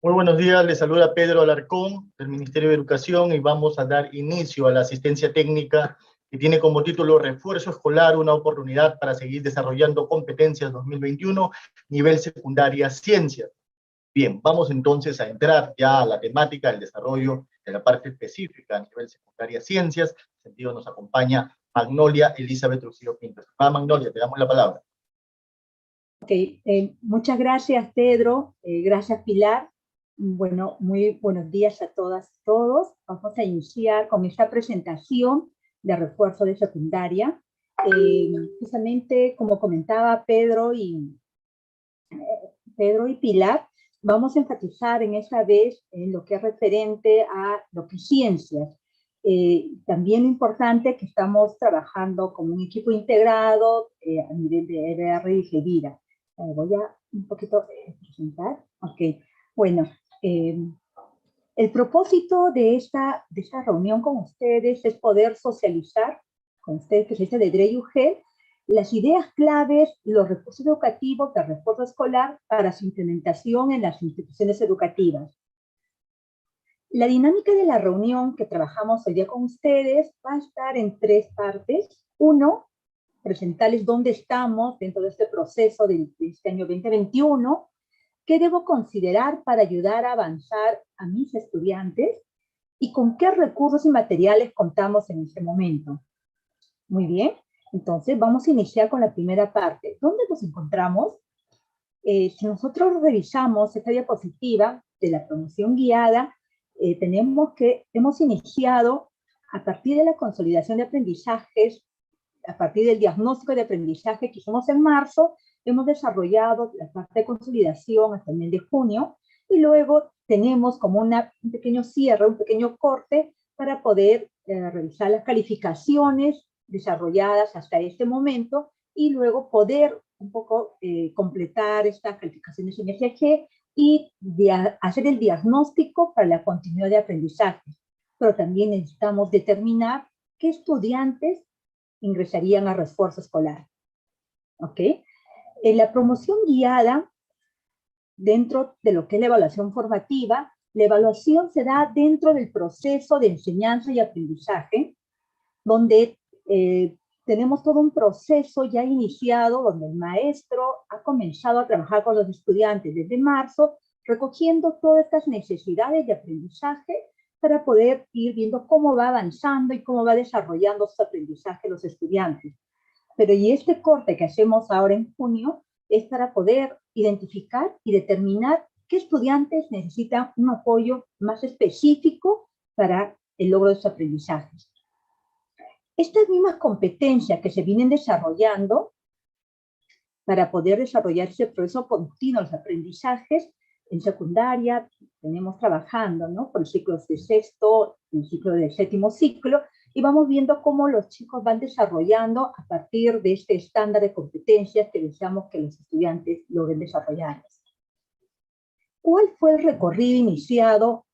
Muy buenos días, les saluda Pedro Alarcón del Ministerio de Educación y vamos a dar inicio a la asistencia técnica que tiene como título Refuerzo Escolar, una oportunidad para seguir desarrollando competencias 2021, nivel secundaria Ciencias. Bien, vamos entonces a entrar ya a la temática del desarrollo de la parte específica a nivel secundaria Ciencias. En ese sentido nos acompaña Magnolia Elizabeth Trujillo Pinto. Magnolia, te damos la palabra. Ok, muchas gracias Pedro, gracias Pilar. Bueno, muy buenos días a todas y todos. Vamos a iniciar con esta presentación de refuerzo de secundaria. Justamente como comentaba Pedro y Pilar, vamos a enfatizar en esta vez en lo que es referente a lo que es ciencias. También importante que estamos trabajando como un equipo integrado a nivel de EBR y GEVIRA. Voy a un poquito presentar. Ok, bueno, el propósito de esta reunión con ustedes es poder socializar con ustedes, que se dice de DREI-UG, las ideas claves, los recursos educativos de refuerzo escolar para su implementación en las instituciones educativas. La dinámica de la reunión que trabajamos hoy día con ustedes va a estar en tres partes. Uno, presentarles dónde estamos dentro de este proceso de este año 2021, qué debo considerar para ayudar a avanzar a mis estudiantes y con qué recursos y materiales contamos en este momento. Muy bien, entonces vamos a iniciar con la primera parte. ¿Dónde nos encontramos? Si nosotros revisamos esta diapositiva de la promoción guiada, tenemos que hemos iniciado a partir de la consolidación de aprendizajes, a partir del diagnóstico de aprendizaje que hicimos en marzo, hemos desarrollado la parte de consolidación hasta el mes de junio, y luego tenemos como un pequeño cierre, un pequeño corte para poder revisar las calificaciones desarrolladas hasta este momento y luego poder un poco completar estas calificaciones en SG y hacer el diagnóstico para la continuidad de aprendizaje. Pero también necesitamos determinar qué estudiantes ingresarían a refuerzo escolar. ¿Ok? En la promoción guiada, dentro de lo que es la evaluación formativa, la evaluación se da dentro del proceso de enseñanza y aprendizaje, donde tenemos todo un proceso ya iniciado, donde el maestro ha comenzado a trabajar con los estudiantes desde marzo, recogiendo todas estas necesidades de aprendizaje para poder ir viendo cómo va avanzando y cómo va desarrollando su aprendizaje los estudiantes. Pero y este corte que hacemos ahora en junio es para poder identificar y determinar qué estudiantes necesitan un apoyo más específico para el logro de sus aprendizajes. Estas mismas competencias que se vienen desarrollando para poder desarrollar ese proceso continuo de los aprendizajes en secundaria, tenemos trabajando, ¿no? Por ciclos de sexto, el ciclo del séptimo ciclo, y vamos viendo cómo los chicos van desarrollando a partir de este estándar de competencias que deseamos que los estudiantes logren desarrollar. ¿Cuál fue el recorrido iniciado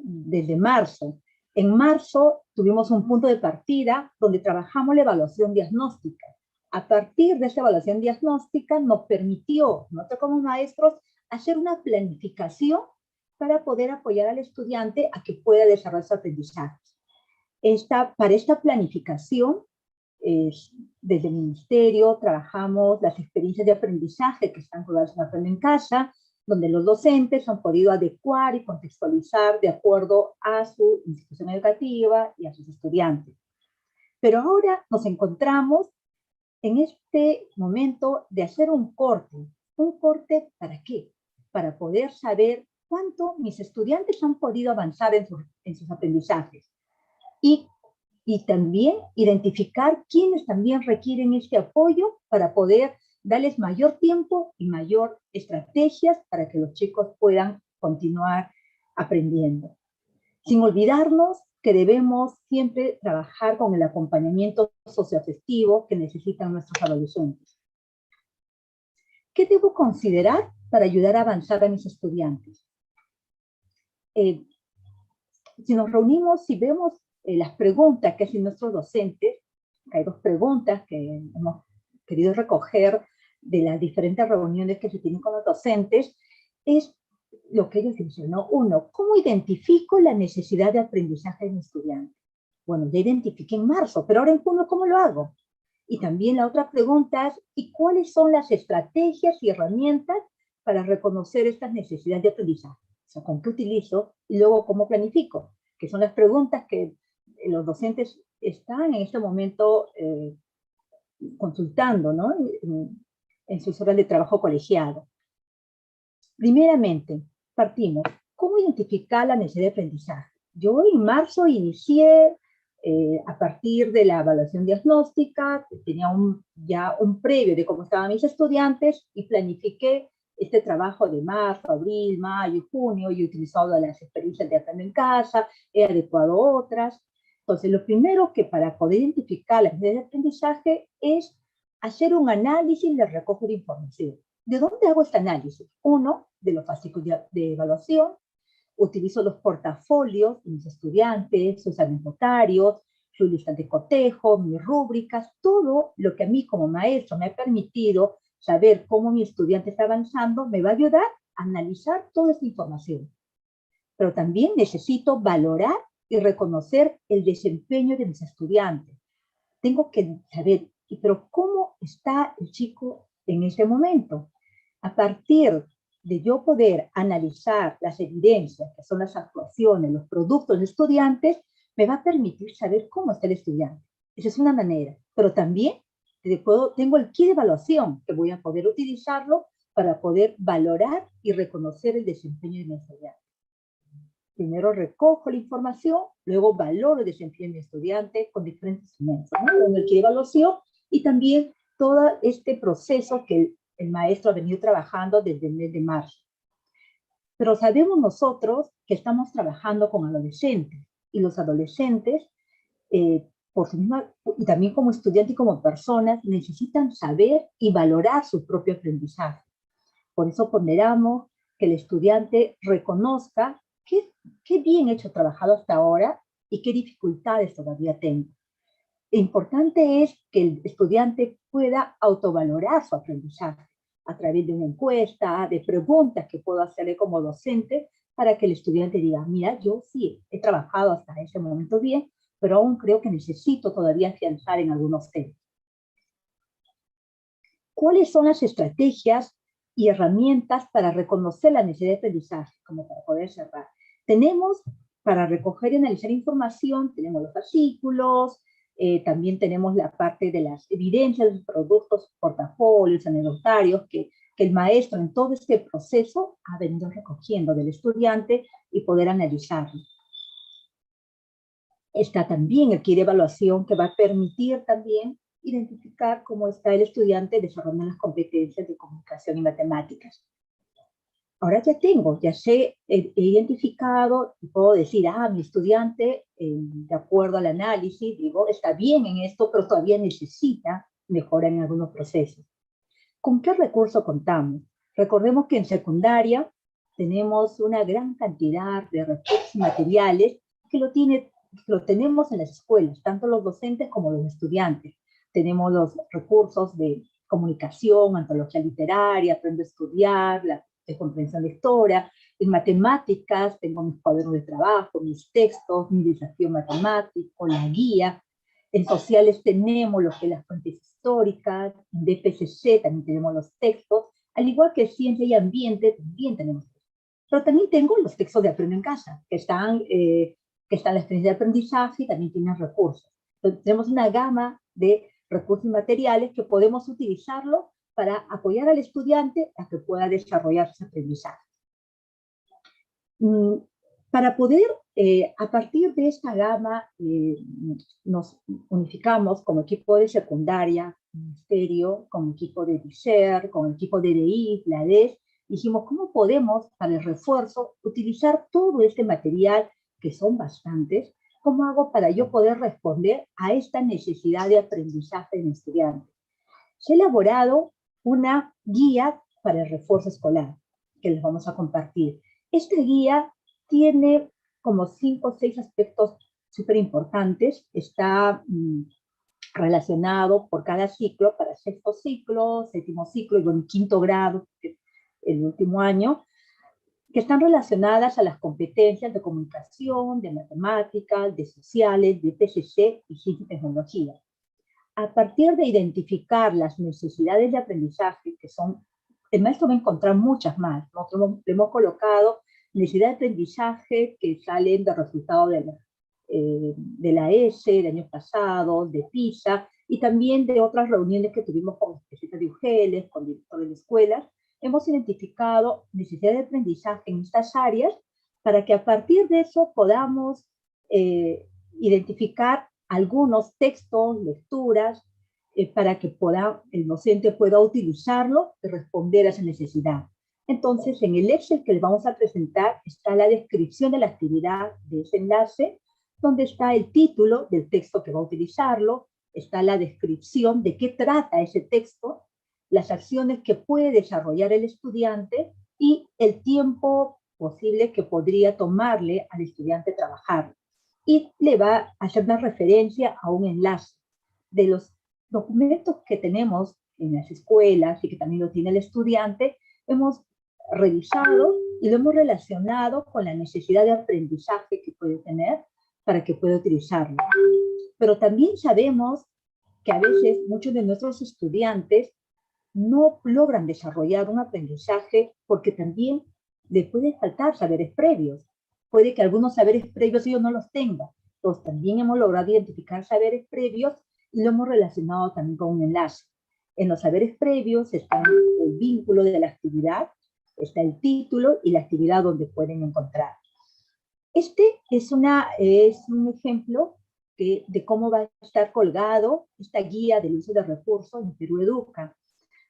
desde marzo? En marzo tuvimos un punto de partida donde trabajamos la evaluación diagnóstica. A partir de esa evaluación diagnóstica nos permitió, nosotros como maestros, hacer una planificación para poder apoyar al estudiante a que pueda desarrollar su aprendizaje. Para esta planificación, desde el Ministerio trabajamos las experiencias de aprendizaje que están rodadas en Aprende en Casa, donde los docentes han podido adecuar y contextualizar de acuerdo a su institución educativa y a sus estudiantes. Pero ahora nos encontramos en este momento de hacer un corte. ¿Un corte para qué? Para poder saber cuánto mis estudiantes han podido avanzar en sus aprendizajes. Y también identificar quiénes también requieren este apoyo para poder darles mayor tiempo y mayor estrategias para que los chicos puedan continuar aprendiendo. Sin olvidarnos que debemos siempre trabajar con el acompañamiento socioafectivo que necesitan nuestros adolescentes. ¿Qué debo considerar para ayudar a avanzar a mis estudiantes? Si nos reunimos, si vemos las preguntas que hacen nuestros docentes, hay dos preguntas que hemos querido recoger de las diferentes reuniones que se tienen con los docentes, es lo que ellos dicen, ¿no? Uno, ¿cómo identifico la necesidad de aprendizaje de mi estudiante? Bueno, ya identifiqué en marzo, pero ahora en junio, ¿cómo lo hago? Y también la otra pregunta es, ¿y cuáles son las estrategias y herramientas para reconocer estas necesidades de aprendizaje? O sea, ¿con qué utilizo? Y luego, ¿cómo planifico? Que son las preguntas que los docentes están en este momento consultando, ¿no? En sus horas de trabajo colegiado. Primeramente, partimos. ¿Cómo identificar la necesidad de aprendizaje? Yo en marzo inicié a partir de la evaluación diagnóstica, tenía ya un previo de cómo estaban mis estudiantes y planifiqué este trabajo de marzo, abril, mayo, junio. Y he utilizado las experiencias de aprender en casa, he adecuado otras. Entonces, lo primero que para poder identificar la necesidad de aprendizaje es hacer un análisis de recojo de información. ¿De dónde hago este análisis? Uno, de los fascículos de evaluación. Utilizo los portafolios de mis estudiantes, sus anotarios, sus listas de cotejo, mis rúbricas, todo lo que a mí como maestro me ha permitido saber cómo mi estudiante está avanzando, me va a ayudar a analizar toda esta información. Pero también necesito valorar y reconocer el desempeño de mis estudiantes. Tengo que saber, pero ¿cómo está el chico en este momento? A partir de yo poder analizar las evidencias, que son las actuaciones, los productos de estudiantes, me va a permitir saber cómo está el estudiante. Esa es una manera. Pero también tengo el kit de evaluación, que voy a poder utilizarlo para poder valorar y reconocer el desempeño de mi estudiante. Primero recojo la información, luego valoro el desempeño de mi estudiante con diferentes instrumentos, ¿no? Con el kit de evaluación y también todo este proceso que el maestro ha venido trabajando desde el mes de marzo. Pero sabemos nosotros que estamos trabajando con adolescentes y los adolescentes, por sí misma, y también como estudiantes y como personas, necesitan saber y valorar su propio aprendizaje. Por eso ponderamos que el estudiante reconozca qué bien hecho trabajado hasta ahora y qué dificultades todavía tengo. Lo importante es que el estudiante pueda autovalorar su aprendizaje a través de una encuesta, de preguntas que puedo hacerle como docente para que el estudiante diga, mira, yo sí he trabajado hasta ese momento bien, pero aún creo que necesito todavía afianzar en algunos temas. ¿Cuáles son las estrategias y herramientas para reconocer la necesidad de aprendizaje? Como para poder cerrar. Tenemos, para recoger y analizar información, tenemos los fascículos, también tenemos la parte de las evidencias, los productos, portafolios, anecdotarios, que el maestro en todo este proceso ha venido recogiendo del estudiante y poder analizarlo. Está también el kit de evaluación que va a permitir también identificar cómo está el estudiante desarrollando las competencias de comunicación y matemáticas. Ahora ya sé, he identificado y puedo decir, mi estudiante, de acuerdo al análisis, digo, está bien en esto, pero todavía necesita mejorar en algunos procesos. ¿Con qué recurso contamos? Recordemos que en secundaria tenemos una gran cantidad de recursos materiales que lo tenemos en las escuelas, tanto los docentes como los estudiantes. Tenemos los recursos de comunicación, antología literaria, aprendo a estudiar, de comprensión lectora. En matemáticas tengo mis cuadernos de trabajo, mis textos, mi desafío matemático, la guía. En sociales tenemos lo que es las fuentes históricas, en DPCC también tenemos los textos, al igual que ciencia y ambiente también tenemos. Pero también tengo los textos de Aprendo en Casa, que están en la experiencia de aprendizaje y también tienen recursos. Entonces, tenemos una gama de recursos y materiales que podemos utilizarlo para apoyar al estudiante a que pueda desarrollar su aprendizaje. Para poder, a partir de esta gama, nos unificamos como equipo de secundaria, ministerio, como equipo de DICER, como equipo de DI, la DES, dijimos, ¿cómo podemos, para el refuerzo, utilizar todo este material, que son bastantes? ¿Cómo hago para yo poder responder a esta necesidad de aprendizaje del estudiante? Se ha elaborado una guía para el refuerzo escolar, que les vamos a compartir. Esta guía tiene como 5 o 6 aspectos súper importantes. Está relacionado por cada ciclo, para sexto ciclo, séptimo ciclo y bueno, quinto grado, el último año, que están relacionadas a las competencias de comunicación, de matemáticas, de sociales, de PCC y ciencia y tecnología. A partir de identificar las necesidades de aprendizaje, que son, el maestro va a encontrar muchas más. Nosotros le hemos colocado necesidad de aprendizaje que salen de resultados de la ESE, del año pasado, de PISA, y también de otras reuniones que tuvimos con especialistas de UGELES, con directores de escuelas. Hemos identificado necesidad de aprendizaje en estas áreas para que a partir de eso podamos identificar algunos textos, lecturas, para que el docente pueda utilizarlo y responder a esa necesidad. Entonces, en el Excel que les vamos a presentar está la descripción de la actividad de ese enlace, donde está el título del texto que va a utilizarlo, está la descripción de qué trata ese texto, las acciones que puede desarrollar el estudiante y el tiempo posible que podría tomarle al estudiante trabajar. Y le va a hacer una referencia a un enlace. De los documentos que tenemos en las escuelas y que también lo tiene el estudiante, hemos revisado y lo hemos relacionado con la necesidad de aprendizaje que puede tener para que pueda utilizarlo. Pero también sabemos que a veces muchos de nuestros estudiantes no logran desarrollar un aprendizaje porque también les puede faltar saberes previos. Puede que algunos saberes previos ellos no los tengan. Entonces también hemos logrado identificar saberes previos y lo hemos relacionado también con un enlace. En los saberes previos está el vínculo de la actividad, está el título y la actividad donde pueden encontrar. Este es un ejemplo de cómo va a estar colgado esta guía del uso de recursos en Perú Educa,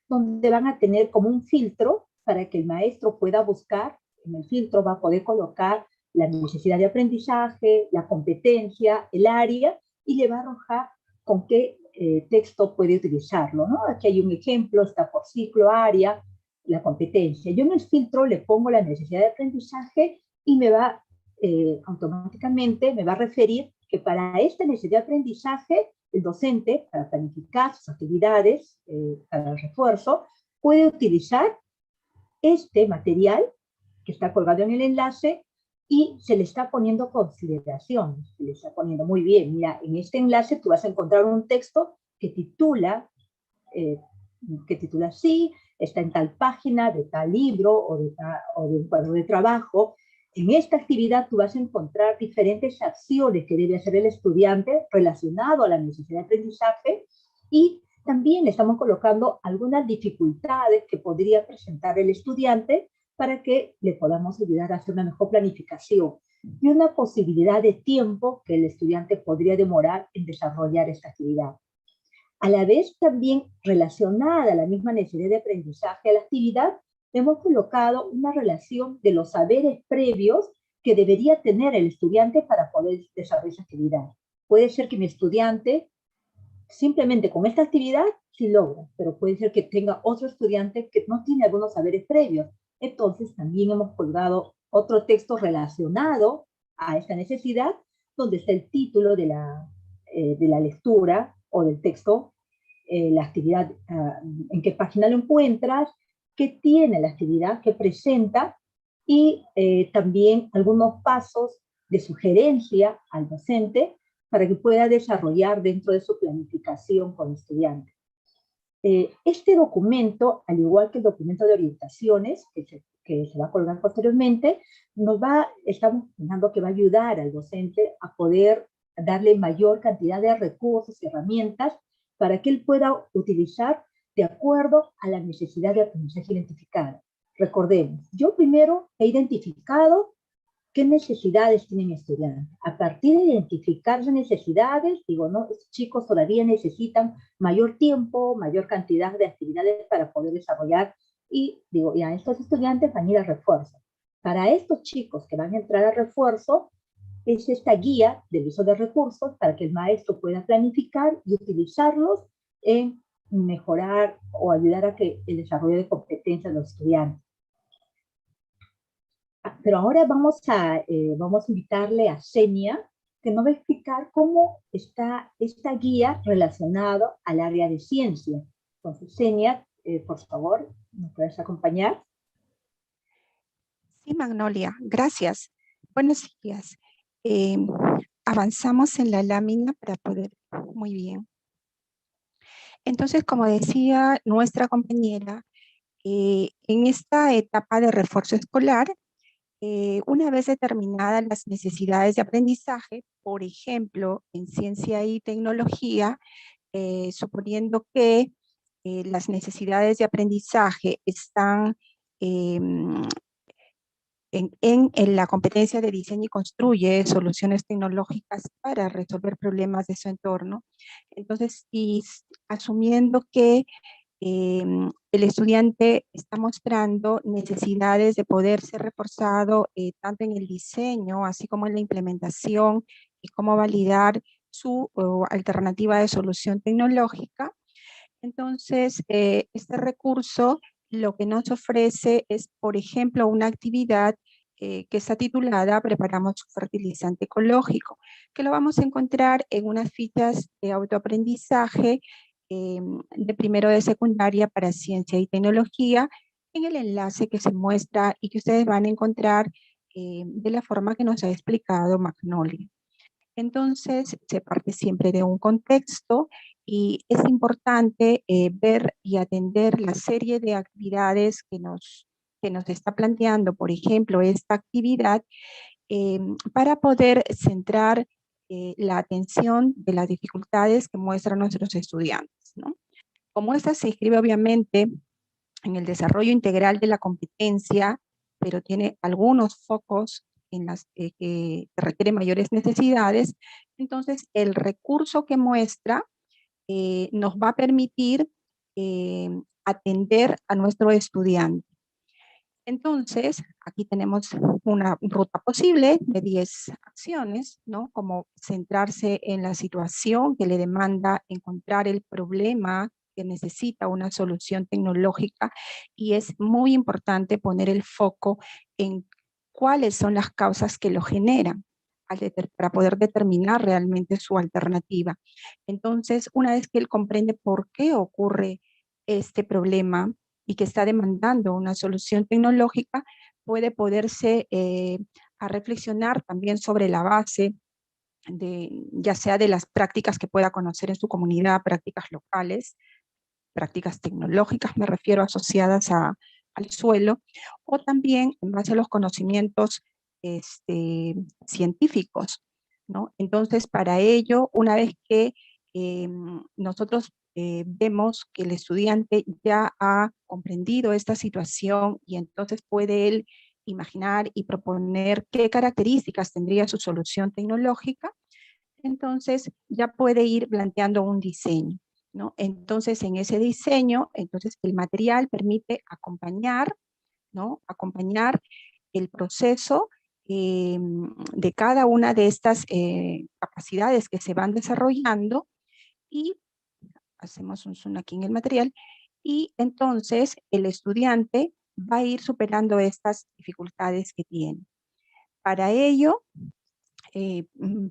donde van a tener como un filtro para que el maestro pueda buscar. En el filtro va a poder colocar la necesidad de aprendizaje, la competencia, el área, y le va a arrojar con qué texto puede utilizarlo, ¿no? Aquí hay un ejemplo, está por ciclo, área, la competencia. Yo en el filtro le pongo la necesidad de aprendizaje y me va automáticamente me va a referir que para esta necesidad de aprendizaje, el docente, para planificar sus actividades, para el refuerzo, puede utilizar este material que está colgado en el enlace y se le está poniendo consideraciones. Se le está poniendo muy bien. Mira, en este enlace tú vas a encontrar un texto que titula así, está en tal página, de tal libro o de un cuadro de trabajo. En esta actividad tú vas a encontrar diferentes acciones que debe hacer el estudiante relacionado a la necesidad de aprendizaje y también le estamos colocando algunas dificultades que podría presentar el estudiante para que le podamos ayudar a hacer una mejor planificación y una posibilidad de tiempo que el estudiante podría demorar en desarrollar esta actividad. A la vez también relacionada a la misma necesidad de aprendizaje a la actividad, hemos colocado una relación de los saberes previos que debería tener el estudiante para poder desarrollar esa actividad. Puede ser que mi estudiante simplemente con esta actividad sí logra, pero puede ser que tenga otro estudiante que no tiene algunos saberes previos. Entonces también hemos colgado otro texto relacionado a esta necesidad, donde está el título de la lectura o del texto, la actividad, en qué página lo encuentras, qué tiene la actividad, qué presenta, y también algunos pasos de sugerencia al docente para que pueda desarrollar dentro de su planificación con estudiantes. Este documento, al igual que el documento de orientaciones, que se va a colgar posteriormente, estamos pensando que va a ayudar al docente a poder darle mayor cantidad de recursos y herramientas para que él pueda utilizar de acuerdo a la necesidad de aprendizaje identificada. Recordemos, yo primero he identificado qué necesidades tienen estudiantes. A partir de identificar esas necesidades, digo, no, estos chicos todavía necesitan mayor tiempo, mayor cantidad de actividades para poder desarrollar, y digo, ya, estos estudiantes van a ir a refuerzo. Para estos chicos que van a entrar a refuerzo, es esta guía del uso de recursos para que el maestro pueda planificar y utilizarlos en mejorar o ayudar a que el desarrollo de competencias de los estudiantes. Pero ahora vamos a invitarle a Xenia, que nos va a explicar cómo está esta guía relacionada al área de ciencia. Entonces, Xenia, por favor, ¿nos puedes acompañar? Sí, Magnolia, gracias. Buenos días. Eh, Avanzamos en la lámina para poder... Muy bien. Entonces, como decía nuestra compañera, en esta etapa de refuerzo escolar, una vez determinadas las necesidades de aprendizaje, por ejemplo, en ciencia y tecnología, suponiendo que las necesidades de aprendizaje están em, en la competencia de diseño y construye soluciones tecnológicas para resolver problemas de su entorno. Entonces, asumiendo que el estudiante está mostrando necesidades de poder ser reforzado tanto en el diseño, así como en la implementación y cómo validar su alternativa de solución tecnológica. Entonces, este recurso lo que nos ofrece es, por ejemplo, una actividad que está titulada Preparamos un fertilizante ecológico, que lo vamos a encontrar en unas fichas de autoaprendizaje de primero de secundaria para ciencia y tecnología, en el enlace que se muestra y que ustedes van a encontrar de la forma que nos ha explicado Magnolia. Entonces, se parte siempre de un contexto y es importante ver y atender la serie de actividades que nos está planteando, por ejemplo, esta actividad, para poder centrar la atención de las dificultades que muestran nuestros estudiantes, ¿no? Como esta se inscribe obviamente en el desarrollo integral de la competencia, pero tiene algunos focos en las que requieren mayores necesidades, entonces el recurso que muestra nos va a permitir atender a nuestro estudiante. Entonces, aquí tenemos una ruta posible de 10 acciones, ¿no? Como centrarse en la situación que le demanda encontrar el problema que necesita una solución tecnológica, y es muy importante poner el foco en cuáles son las causas que lo generan para poder determinar realmente su alternativa. Entonces, una vez que él comprende por qué ocurre este problema, y que está demandando una solución tecnológica, puede poderse a reflexionar también sobre la base ya sea de las prácticas que pueda conocer en su comunidad, prácticas locales, prácticas tecnológicas, me refiero asociadas al suelo, o también en base a los conocimientos científicos, ¿no? Entonces, para ello, una vez que nosotros vemos que el estudiante ya ha comprendido esta situación y entonces puede él imaginar y proponer qué características tendría su solución tecnológica, entonces ya puede ir planteando un diseño, ¿no? Entonces, en ese diseño, entonces el material permite acompañar, ¿no? Acompañar el proceso de cada una de estas capacidades que se van desarrollando, y hacemos un zoom aquí en el material, y entonces el estudiante va a ir superando estas dificultades que tiene. Para ello,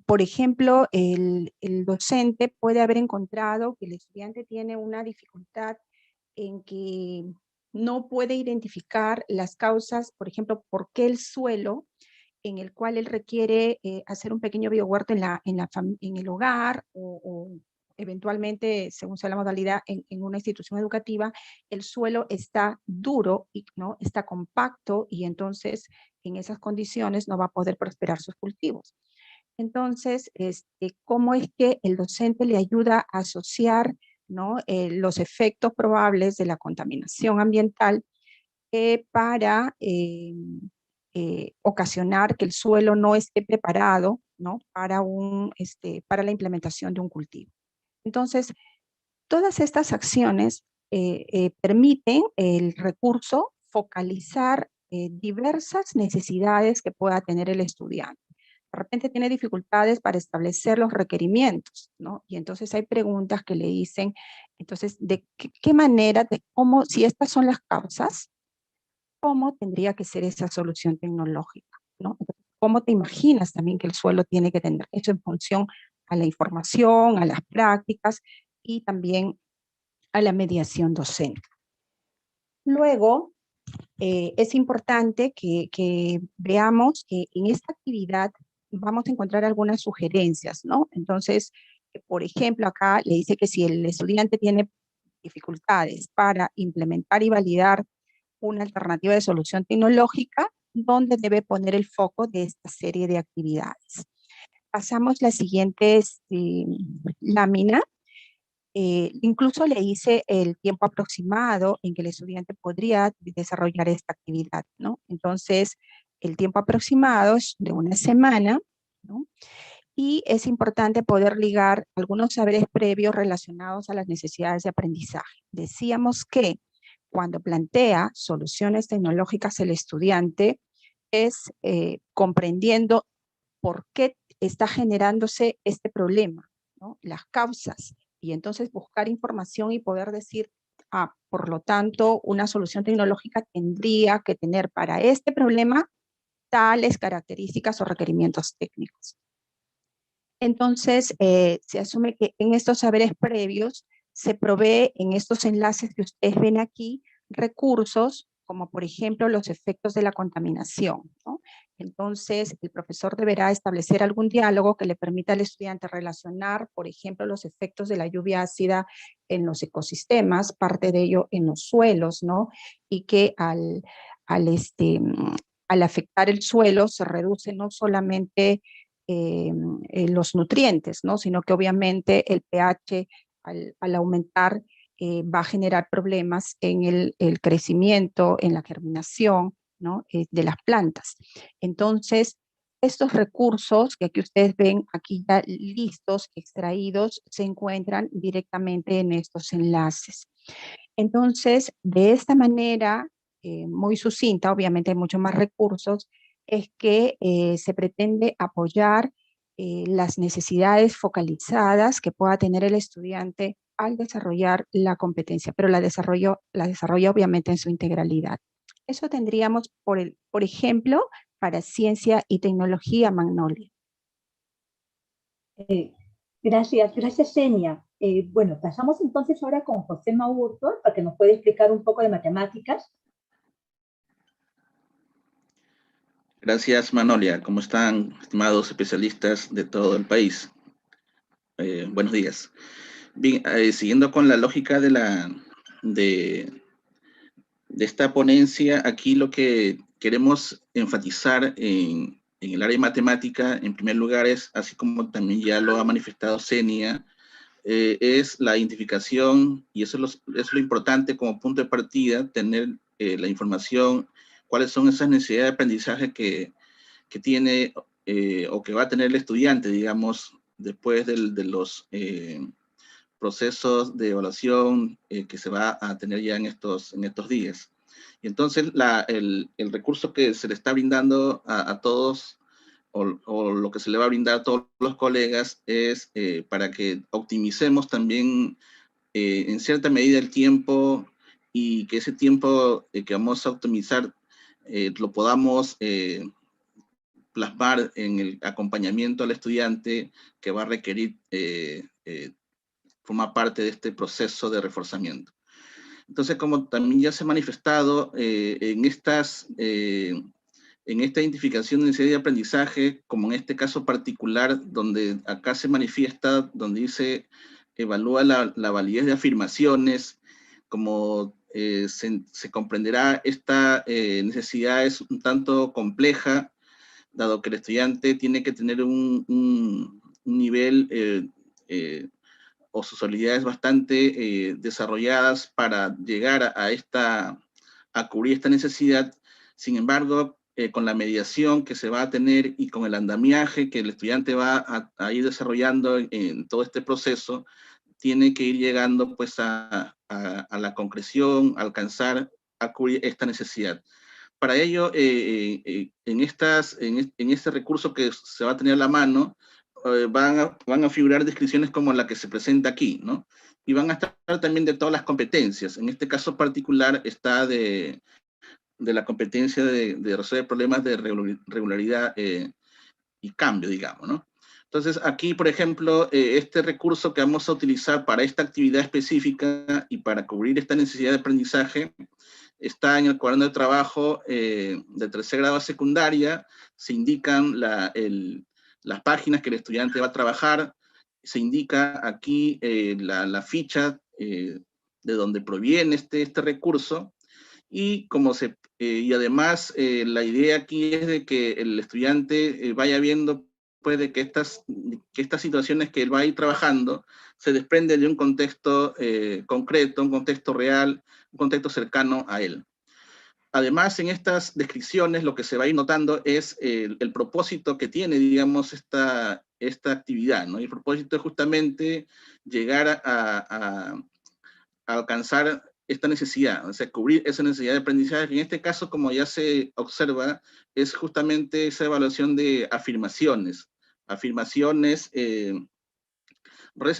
por ejemplo, el docente puede haber encontrado que el estudiante tiene una dificultad en que no puede identificar las causas, por ejemplo, por qué el suelo en el cual él requiere hacer un pequeño biohuerto en el hogar o eventualmente, según sea la modalidad, en una institución educativa, el suelo está duro, y, ¿no? Está compacto, y entonces en esas condiciones no va a poder prosperar sus cultivos. Entonces, ¿cómo es que el docente le ayuda a asociar, ¿no? Los efectos probables de la contaminación ambiental para ocasionar que el suelo no esté preparado, ¿no? Para la implementación de un cultivo? Entonces, todas estas acciones permiten el recurso focalizar diversas necesidades que pueda tener el estudiante. De repente tiene dificultades para establecer los requerimientos, ¿no? Y entonces hay preguntas que le dicen, entonces, ¿de qué manera, si estas son las causas, cómo tendría que ser esa solución tecnológica, ¿no? ¿Cómo te imaginas también que el suelo tiene que tener? Eso en función a la información, a las prácticas y también a la mediación docente. Luego, es importante que veamos que en esta actividad vamos a encontrar algunas sugerencias, ¿no? Entonces, por ejemplo, acá le dice que si el estudiante tiene dificultades para implementar y validar una alternativa de solución tecnológica, ¿dónde debe poner el foco de esta serie de actividades? Pasamos la siguiente lámina. Incluso le hice el tiempo aproximado en que el estudiante podría desarrollar esta actividad, ¿no? Entonces, el tiempo aproximado es de una semana, ¿no? Y es importante poder ligar algunos saberes previos relacionados a las necesidades de aprendizaje. Decíamos que cuando plantea soluciones tecnológicas el estudiante es comprendiendo por qué está generándose este problema, ¿no? Las causas, y entonces buscar información y poder decir, por lo tanto, una solución tecnológica tendría que tener para este problema tales características o requerimientos técnicos. Entonces, se asume que en estos saberes previos se provee en estos enlaces que ustedes ven aquí recursos como por ejemplo los efectos de la contaminación, ¿no? Entonces, el profesor deberá establecer algún diálogo que le permita al estudiante relacionar, por ejemplo, los efectos de la lluvia ácida en los ecosistemas, parte de ello en los suelos, ¿no? Y que al afectar el suelo se reduce no solamente los nutrientes, ¿no? Sino que obviamente el pH al aumentar va a generar problemas en el crecimiento, en la germinación, ¿no? De las plantas. Entonces, estos recursos que aquí ustedes ven aquí ya listos, extraídos, se encuentran directamente en estos enlaces. Entonces, de esta manera, muy sucinta, obviamente hay muchos más recursos, es que se pretende apoyar las necesidades focalizadas que pueda tener el estudiante al desarrollar la competencia, pero la desarrolla obviamente en su integralidad. Eso tendríamos, por ejemplo, para ciencia y tecnología, Magnolia. Gracias, Senia. Bueno, pasamos entonces ahora con José Maurto, para que nos pueda explicar un poco de matemáticas. Gracias, Manolia. ¿Cómo están, estimados especialistas de todo el país? Buenos días. Bien, siguiendo con la lógica de esta ponencia, aquí lo que queremos enfatizar en el área de matemática, en primer lugar, es, así como también ya lo ha manifestado Senia, es la identificación, y eso es lo importante como punto de partida, tener la información, cuáles son esas necesidades de aprendizaje que tiene o que va a tener el estudiante, digamos, después de los procesos de evaluación que se va a tener ya en estos días. Y entonces el recurso que se le está brindando a todos, o lo que se le va a brindar a todos los colegas, es para que optimicemos también en cierta medida el tiempo, y que ese tiempo que vamos a optimizar lo podamos plasmar en el acompañamiento al estudiante que va a requerir formar parte de este proceso de reforzamiento. Entonces, como también ya se ha manifestado, en esta identificación de necesidad de aprendizaje, como en este caso particular, donde acá se manifiesta, donde dice, evalúa la validez de afirmaciones, como se comprenderá, esta necesidad es un tanto compleja, dado que el estudiante tiene que tener un nivel o sus habilidades bastante desarrolladas para llegar a cubrir esta necesidad. Sin embargo, con la mediación que se va a tener y con el andamiaje que el estudiante va a ir desarrollando en todo este proceso, tiene que ir llegando pues a la concreción, a alcanzar a cubrir esta necesidad. Para ello, en este recurso que se va a tener a la mano, van a figurar descripciones como la que se presenta aquí, ¿no? Y van a estar también de todas las competencias. En este caso particular está de la competencia de resolver problemas de regularidad y cambio, digamos, ¿no? Entonces, aquí, por ejemplo, este recurso que vamos a utilizar para esta actividad específica y para cubrir esta necesidad de aprendizaje está en el cuaderno de trabajo de tercer grado a secundaria, se indican las páginas que el estudiante va a trabajar, se indica aquí la ficha de donde proviene este recurso, y, y además la idea aquí es de que el estudiante vaya viendo pues, de que estas situaciones que él va a ir trabajando se desprenden de un contexto concreto, un contexto real, un contexto cercano a él. Además, en estas descripciones lo que se va a ir notando es el propósito que tiene, digamos, esta actividad, ¿no? Y el propósito es justamente llegar a alcanzar esta necesidad, o sea, cubrir esa necesidad de aprendizaje, que en este caso, como ya se observa, es justamente esa evaluación de afirmaciones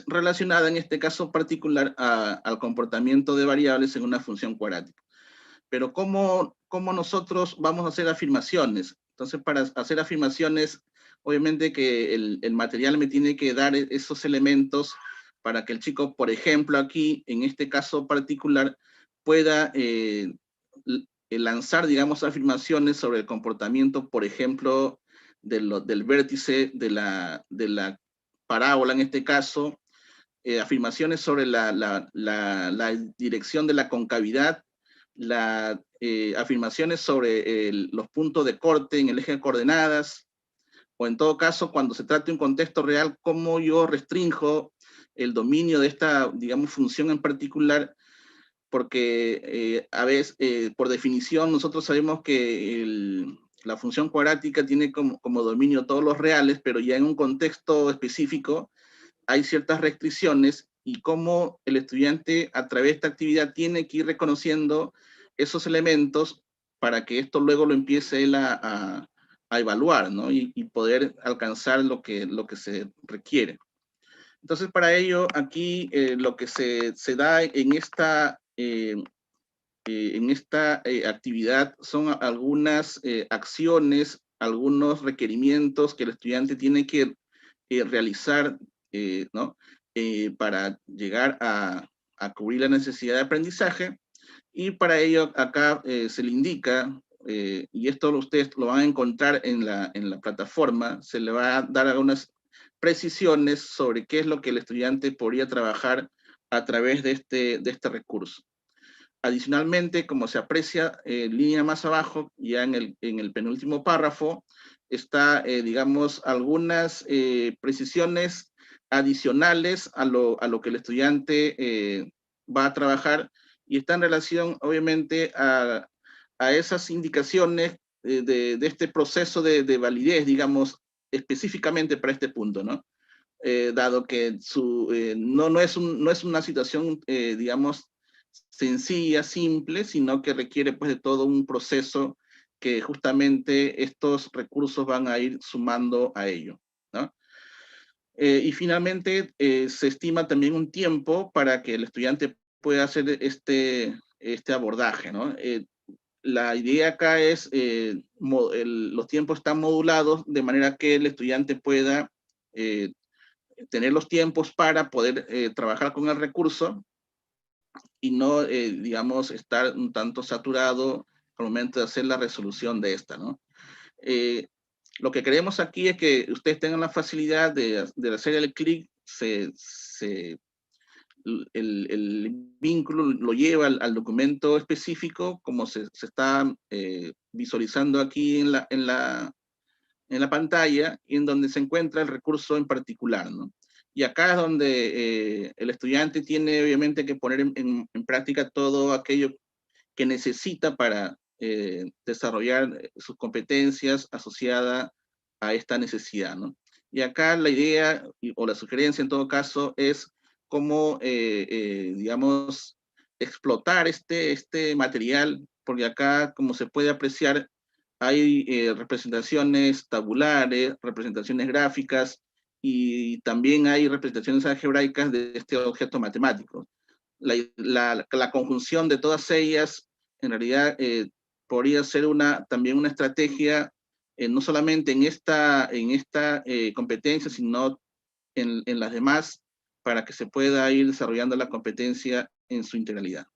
relacionada en este caso particular al comportamiento de variables en una función cuadrática. Pero ¿cómo nosotros vamos a hacer afirmaciones? Entonces, para hacer afirmaciones, obviamente que el material me tiene que dar esos elementos para que el chico, por ejemplo, aquí, en este caso particular, pueda lanzar, digamos, afirmaciones sobre el comportamiento, por ejemplo, del vértice de la parábola, en este caso, afirmaciones sobre la dirección de la concavidad, afirmaciones sobre los puntos de corte en el eje de coordenadas, o en todo caso, cuando se trate de un contexto real, cómo yo restringo el dominio de esta, digamos, función en particular, porque a veces, por definición, nosotros sabemos que la función cuadrática tiene como dominio todos los reales, pero ya en un contexto específico hay ciertas restricciones, y cómo el estudiante a través de esta actividad tiene que ir reconociendo esos elementos para que esto luego lo empiece él a evaluar, ¿no? Y poder alcanzar lo que se requiere. Entonces, para ello, aquí lo que se da en esta actividad son algunas acciones, algunos requerimientos que el estudiante tiene que realizar, ¿no? Para llegar a cubrir la necesidad de aprendizaje. Y para ello acá se le indica, y esto ustedes lo van a encontrar en la plataforma, se le va a dar algunas precisiones sobre qué es lo que el estudiante podría trabajar a través de este recurso. Adicionalmente, como se aprecia en línea más abajo, ya en el penúltimo párrafo, está, digamos, algunas precisiones adicionales a lo que el estudiante va a trabajar, y está en relación, obviamente, a esas indicaciones de este proceso de validez, digamos, específicamente para este punto, ¿no? Dado que no es una situación, digamos, sencilla, simple, sino que requiere pues de todo un proceso que justamente estos recursos van a ir sumando a ello, ¿no? Y finalmente se estima también un tiempo para que el estudiante pueda hacer este abordaje, ¿no? La idea acá es, los tiempos están modulados de manera que el estudiante pueda tener los tiempos para poder trabajar con el recurso, y no, digamos, estar un tanto saturado al momento de hacer la resolución de esta, ¿no? Lo que queremos aquí es que ustedes tengan la facilidad de hacer el clic, el vínculo lo lleva al documento específico, como se está visualizando aquí en la pantalla, y en donde se encuentra el recurso en particular, ¿no? Y acá es donde el estudiante tiene obviamente que poner en práctica todo aquello que necesita para desarrollar sus competencias asociadas a esta necesidad, ¿no? Y acá la idea, o la sugerencia en todo caso, es cómo, digamos, explotar este material, porque acá, como se puede apreciar, hay representaciones tabulares, representaciones gráficas, y también hay representaciones algebraicas de este objeto matemático. La conjunción de todas ellas, en realidad, podría ser también una estrategia, no solamente en esta competencia, sino en las demás, para que se pueda ir desarrollando la competencia en su integralidad.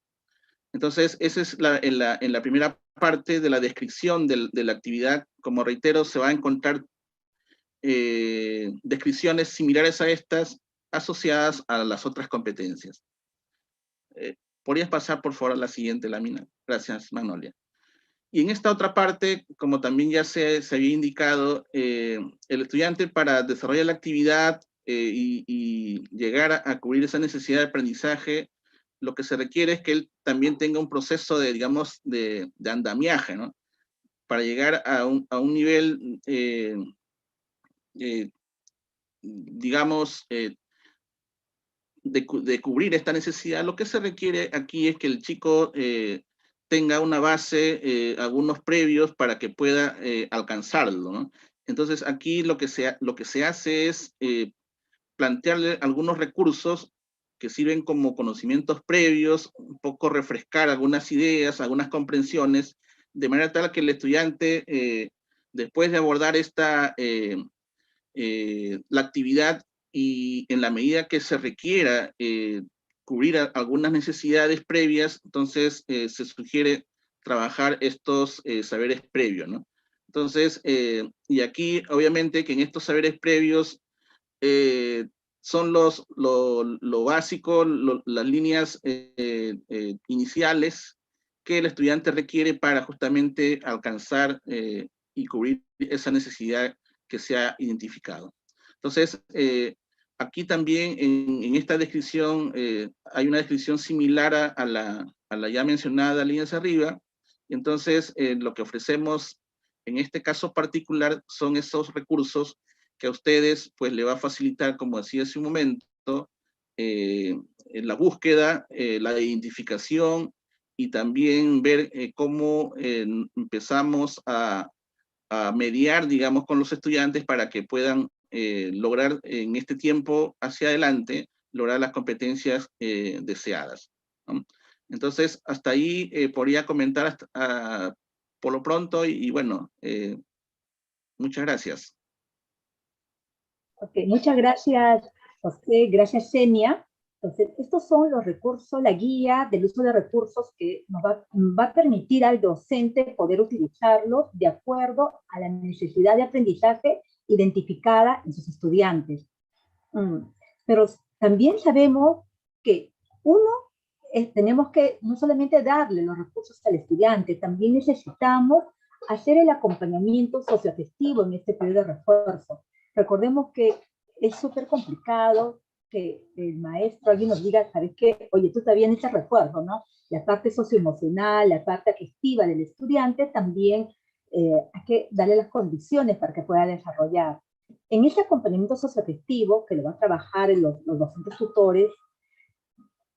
Entonces, esa es en la primera parte de la descripción de la actividad. Como reitero, se va a encontrar descripciones similares a estas asociadas a las otras competencias. ¿Podrías pasar, por favor, a la siguiente lámina? Gracias, Magnolia. Y en esta otra parte, como también ya se había indicado, el estudiante para desarrollar la actividad y llegar a cubrir esa necesidad de aprendizaje, lo que se requiere es que él también tenga un proceso de, digamos, de andamiaje, ¿no? Para llegar a un nivel, digamos, de cubrir esta necesidad. Lo que se requiere aquí es que el chico tenga una base, algunos previos para que pueda alcanzarlo, ¿no? Entonces aquí lo que se hace es plantearle algunos recursos que sirven como conocimientos previos, un poco refrescar algunas ideas, algunas comprensiones, de manera tal que el estudiante, después de abordar la actividad y en la medida que se requiera cubrir algunas necesidades previas, entonces se sugiere trabajar estos saberes previos, ¿no? Entonces, y aquí obviamente que en estos saberes previos son lo básico, las líneas iniciales que el estudiante requiere para justamente alcanzar y cubrir esa necesidad que se ha identificado. Entonces, aquí también en esta descripción hay una descripción similar a la ya mencionada líneas arriba. Entonces, lo que ofrecemos en este caso particular son esos recursos que a ustedes pues le va a facilitar, como decía hace un momento, la búsqueda, la identificación y también ver cómo empezamos a mediar, digamos, con los estudiantes para que puedan lograr en este tiempo hacia adelante, lograr las competencias deseadas, ¿no? Entonces, hasta ahí podría comentar por lo pronto y bueno, muchas gracias. Ok, muchas gracias, José, gracias, Senia. Entonces, estos son los recursos, la guía del uso de recursos que nos va a permitir al docente poder utilizarlos de acuerdo a la necesidad de aprendizaje identificada en sus estudiantes. Pero también sabemos que tenemos que no solamente darle los recursos al estudiante, también necesitamos hacer el acompañamiento socioafectivo en este periodo de refuerzo. Recordemos que es súper complicado que el maestro, alguien nos diga, ¿sabes qué? Oye, tú también necesitas refuerzo, ¿no? La parte socioemocional, la parte afectiva del estudiante también hay que darle las condiciones para que pueda desarrollar. En ese acompañamiento socioafectivo, que lo van a trabajar los docentes tutores,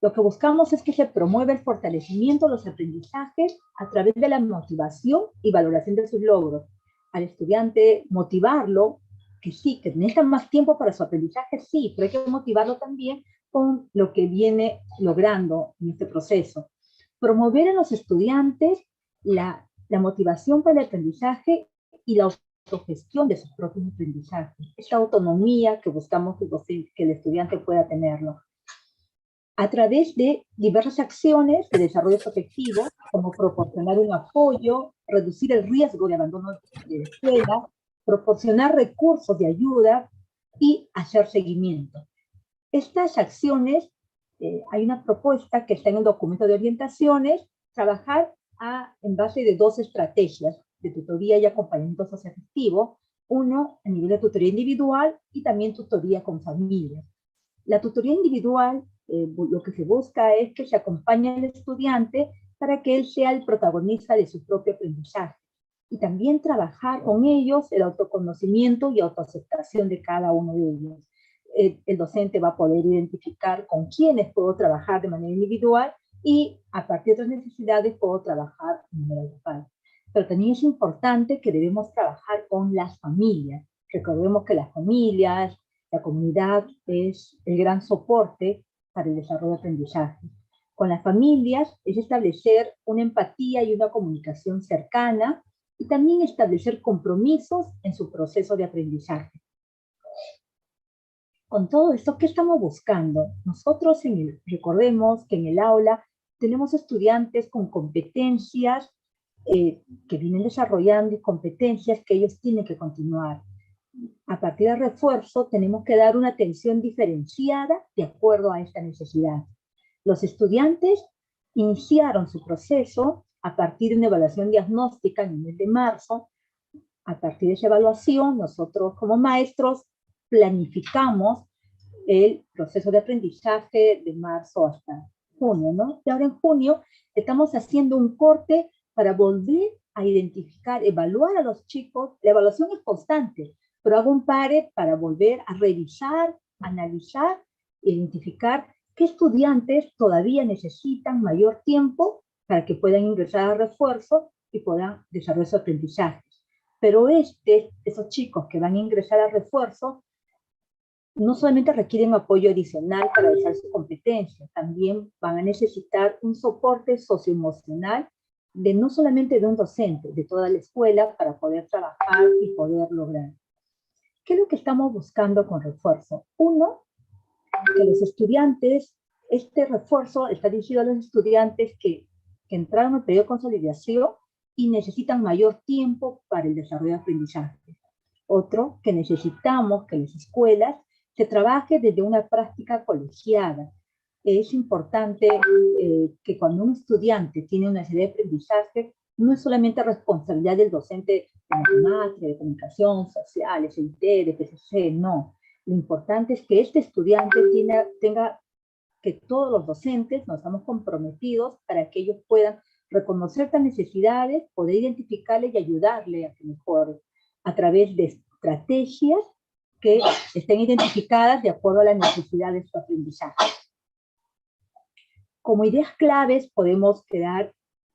lo que buscamos es que se promueva el fortalecimiento de los aprendizajes a través de la motivación y valoración de sus logros. Al estudiante motivarlo, que sí, que necesita más tiempo para su aprendizaje, sí, pero hay que motivarlo también con lo que viene logrando en este proceso. Promover en los estudiantes la motivación para el aprendizaje y la autogestión de sus propios aprendizajes. Esa autonomía que buscamos que el estudiante pueda tenerlo. A través de diversas acciones de desarrollo afectivo, como proporcionar un apoyo, reducir el riesgo de abandono de la escuela, proporcionar recursos de ayuda y hacer seguimiento. Estas acciones, hay una propuesta que está en el documento de orientaciones, trabajar en base de 2 estrategias de tutoría y acompañamiento socioafectivo, uno a nivel de tutoría individual y también tutoría con familias. La tutoría individual, lo que se busca es que se acompañe al estudiante para que él sea el protagonista de su propio aprendizaje. Y también trabajar con ellos el autoconocimiento y autoaceptación de cada uno de ellos. El docente va a poder identificar con quiénes puedo trabajar de manera individual y a partir de otras necesidades puedo trabajar de manera grupal. Pero también es importante que debemos trabajar con las familias. Recordemos que las familias, la comunidad es el gran soporte para el desarrollo de aprendizaje. Con las familias es establecer una empatía y una comunicación cercana y también establecer compromisos en su proceso de aprendizaje. Con todo esto, ¿qué estamos buscando? Nosotros recordemos que en el aula tenemos estudiantes con competencias que vienen desarrollando y competencias que ellos tienen que continuar. A partir del refuerzo tenemos que dar una atención diferenciada de acuerdo a esta necesidad. Los estudiantes iniciaron su proceso a partir de una evaluación diagnóstica en el mes de marzo. A partir de esa evaluación, nosotros como maestros planificamos el proceso de aprendizaje de marzo hasta junio, ¿no? Y ahora en junio estamos haciendo un corte para volver a identificar, evaluar a los chicos. La evaluación es constante, pero hago un pare para volver a revisar, analizar, identificar qué estudiantes todavía necesitan mayor tiempo para que puedan ingresar al refuerzo y puedan desarrollar sus aprendizajes. Pero esos chicos que van a ingresar al refuerzo no solamente requieren apoyo adicional para desarrollar su competencia, también van a necesitar un soporte socioemocional no solamente de un docente, de toda la escuela, para poder trabajar y poder lograr. ¿Qué es lo que estamos buscando con refuerzo? Uno, que los estudiantes, este refuerzo está dirigido a los estudiantes que entraron en el periodo de consolidación y necesitan mayor tiempo para el desarrollo de aprendizaje. Otro, que necesitamos que las escuelas se trabaje desde una práctica colegiada. Es importante que cuando un estudiante tiene una serie de aprendizaje, no es solamente responsabilidad del docente de matemática, de comunicación, sociales, IT, de PCC, no. Lo importante es que este estudiante tenga que todos los docentes nos estamos comprometidos para que ellos puedan reconocer estas necesidades, poder identificarles y ayudarle a que mejore a través de estrategias que estén identificadas de acuerdo a las necesidades de su aprendizaje. Como ideas claves podemos quedar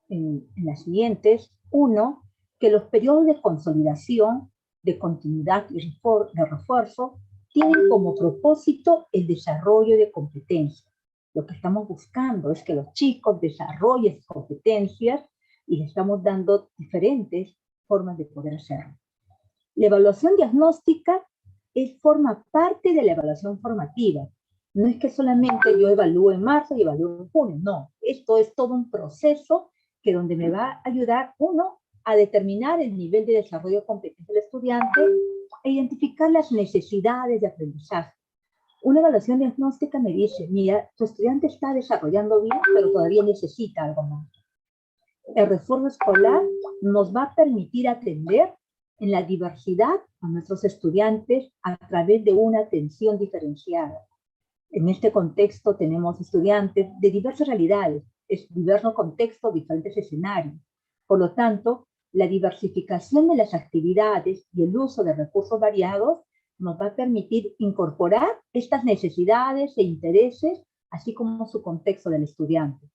en las siguientes. Uno, que los periodos de consolidación, de continuidad y de refuerzo tienen como propósito el desarrollo de competencias. Lo que estamos buscando es que los chicos desarrollen sus competencias y les estamos dando diferentes formas de poder hacerlo. La evaluación diagnóstica forma parte de la evaluación formativa. No es que solamente yo evalúe en marzo y evalúe en junio, no. Esto es todo un proceso que donde me va a ayudar, uno, a determinar el nivel de desarrollo de competencia del estudiante e identificar las necesidades de aprendizaje. Una evaluación diagnóstica me dice, mira, tu estudiante está desarrollando bien, pero todavía necesita algo más. El refuerzo escolar nos va a permitir atender en la diversidad a nuestros estudiantes a través de una atención diferenciada. En este contexto tenemos estudiantes de diversas realidades, diversos contextos, diferentes escenarios. Por lo tanto, la diversificación de las actividades y el uso de recursos variados nos va a permitir incorporar estas necesidades e intereses, así como su contexto del estudiante.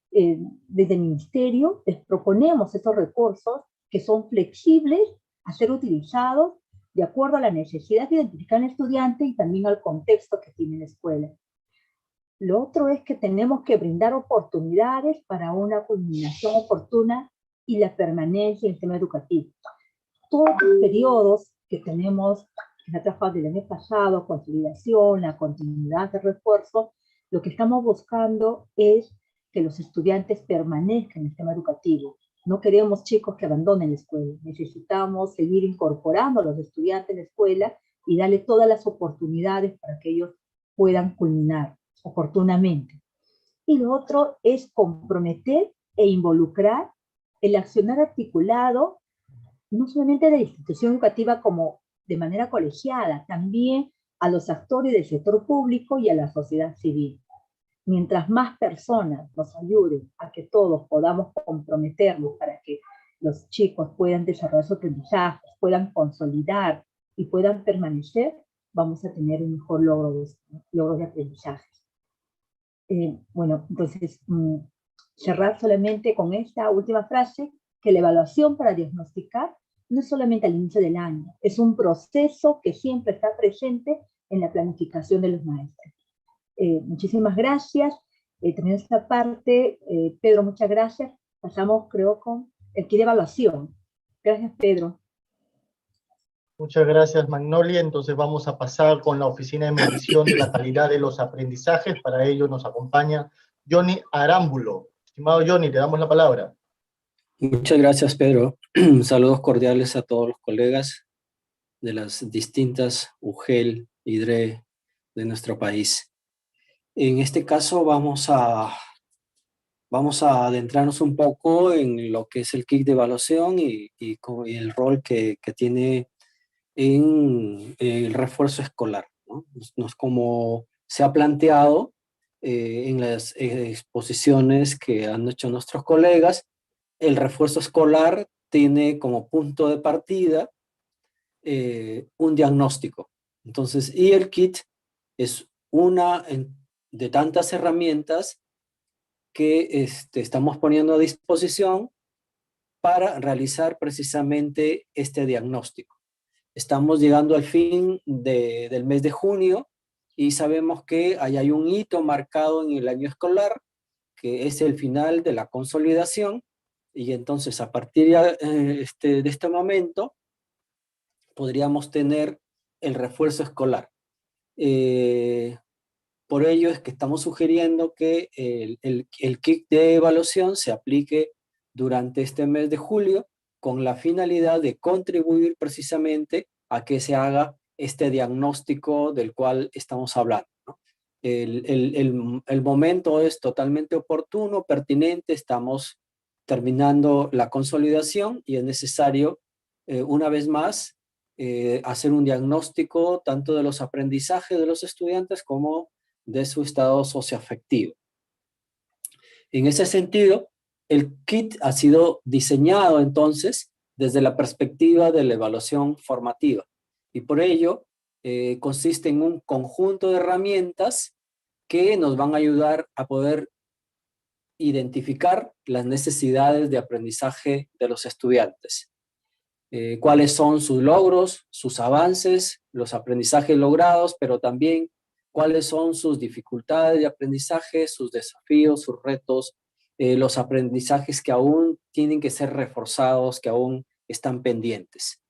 Desde el Ministerio les proponemos estos recursos que son flexibles a ser utilizados de acuerdo a la necesidad de identificar al estudiante y también al contexto que tiene la escuela. Lo otro es que tenemos que brindar oportunidades para una culminación oportuna y la permanencia en el sistema educativo. Todos los periodos que tenemos, que se ha trabajado del año pasado, consolidación, la continuidad de refuerzo, lo que estamos buscando es que los estudiantes permanezcan en el sistema educativo. No queremos chicos que abandonen la escuela. Necesitamos seguir incorporando a los estudiantes en la escuela y darle todas las oportunidades para que ellos puedan culminar oportunamente. Y lo otro es comprometer e involucrar el accionar articulado, no solamente de la institución educativa como de manera colegiada, también a los actores del sector público y a la sociedad civil. Mientras más personas nos ayuden a que todos podamos comprometernos para que los chicos puedan desarrollar sus aprendizajes, puedan consolidar y puedan permanecer, vamos a tener un mejor logro de aprendizaje. Bueno, entonces, cerrar solamente con esta última frase, que la evaluación para diagnosticar no es solamente al inicio del año, es un proceso que siempre está presente en la planificación de los maestros. Muchísimas gracias. Terminó esta parte. Pedro, muchas gracias. Pasamos, creo, con el kit de evaluación. Gracias, Pedro. Muchas gracias, Magnolia. Entonces vamos a pasar con la Oficina de Medición de la Calidad de los Aprendizajes. Para ello nos acompaña Johnny Arámbulo. Estimado Johnny, te damos la palabra. Muchas gracias, Pedro. Saludos cordiales a todos los colegas de las distintas UGEL y DRE de nuestro país. En este caso vamos a adentrarnos un poco en lo que es el kit de evaluación y el rol que tiene en el refuerzo escolar, ¿no? Como se ha planteado en las exposiciones que han hecho nuestros colegas, el refuerzo escolar tiene como punto de partida un diagnóstico. Entonces, y el kit es una de tantas herramientas que estamos poniendo a disposición para realizar precisamente este diagnóstico. Estamos llegando al fin del mes de junio y sabemos que ahí hay un hito marcado en el año escolar, que es el final de la consolidación, y entonces a partir de este momento podríamos tener el refuerzo escolar. Por ello es que estamos sugiriendo que el kit de evaluación se aplique durante este mes de julio con la finalidad de contribuir precisamente a que se haga este diagnóstico del cual estamos hablando, ¿no? El momento es totalmente oportuno, pertinente, estamos terminando la consolidación y es necesario, una vez más, hacer un diagnóstico tanto de los aprendizajes de los estudiantes como de su estado socioafectivo. En ese sentido, el kit ha sido diseñado entonces desde la perspectiva de la evaluación formativa y por ello consiste en un conjunto de herramientas que nos van a ayudar a poder identificar las necesidades de aprendizaje de los estudiantes. Cuáles son sus logros, sus avances, los aprendizajes logrados, pero también cuáles son sus dificultades de aprendizaje, sus desafíos, sus retos, los aprendizajes que aún tienen que ser reforzados, que aún están pendientes.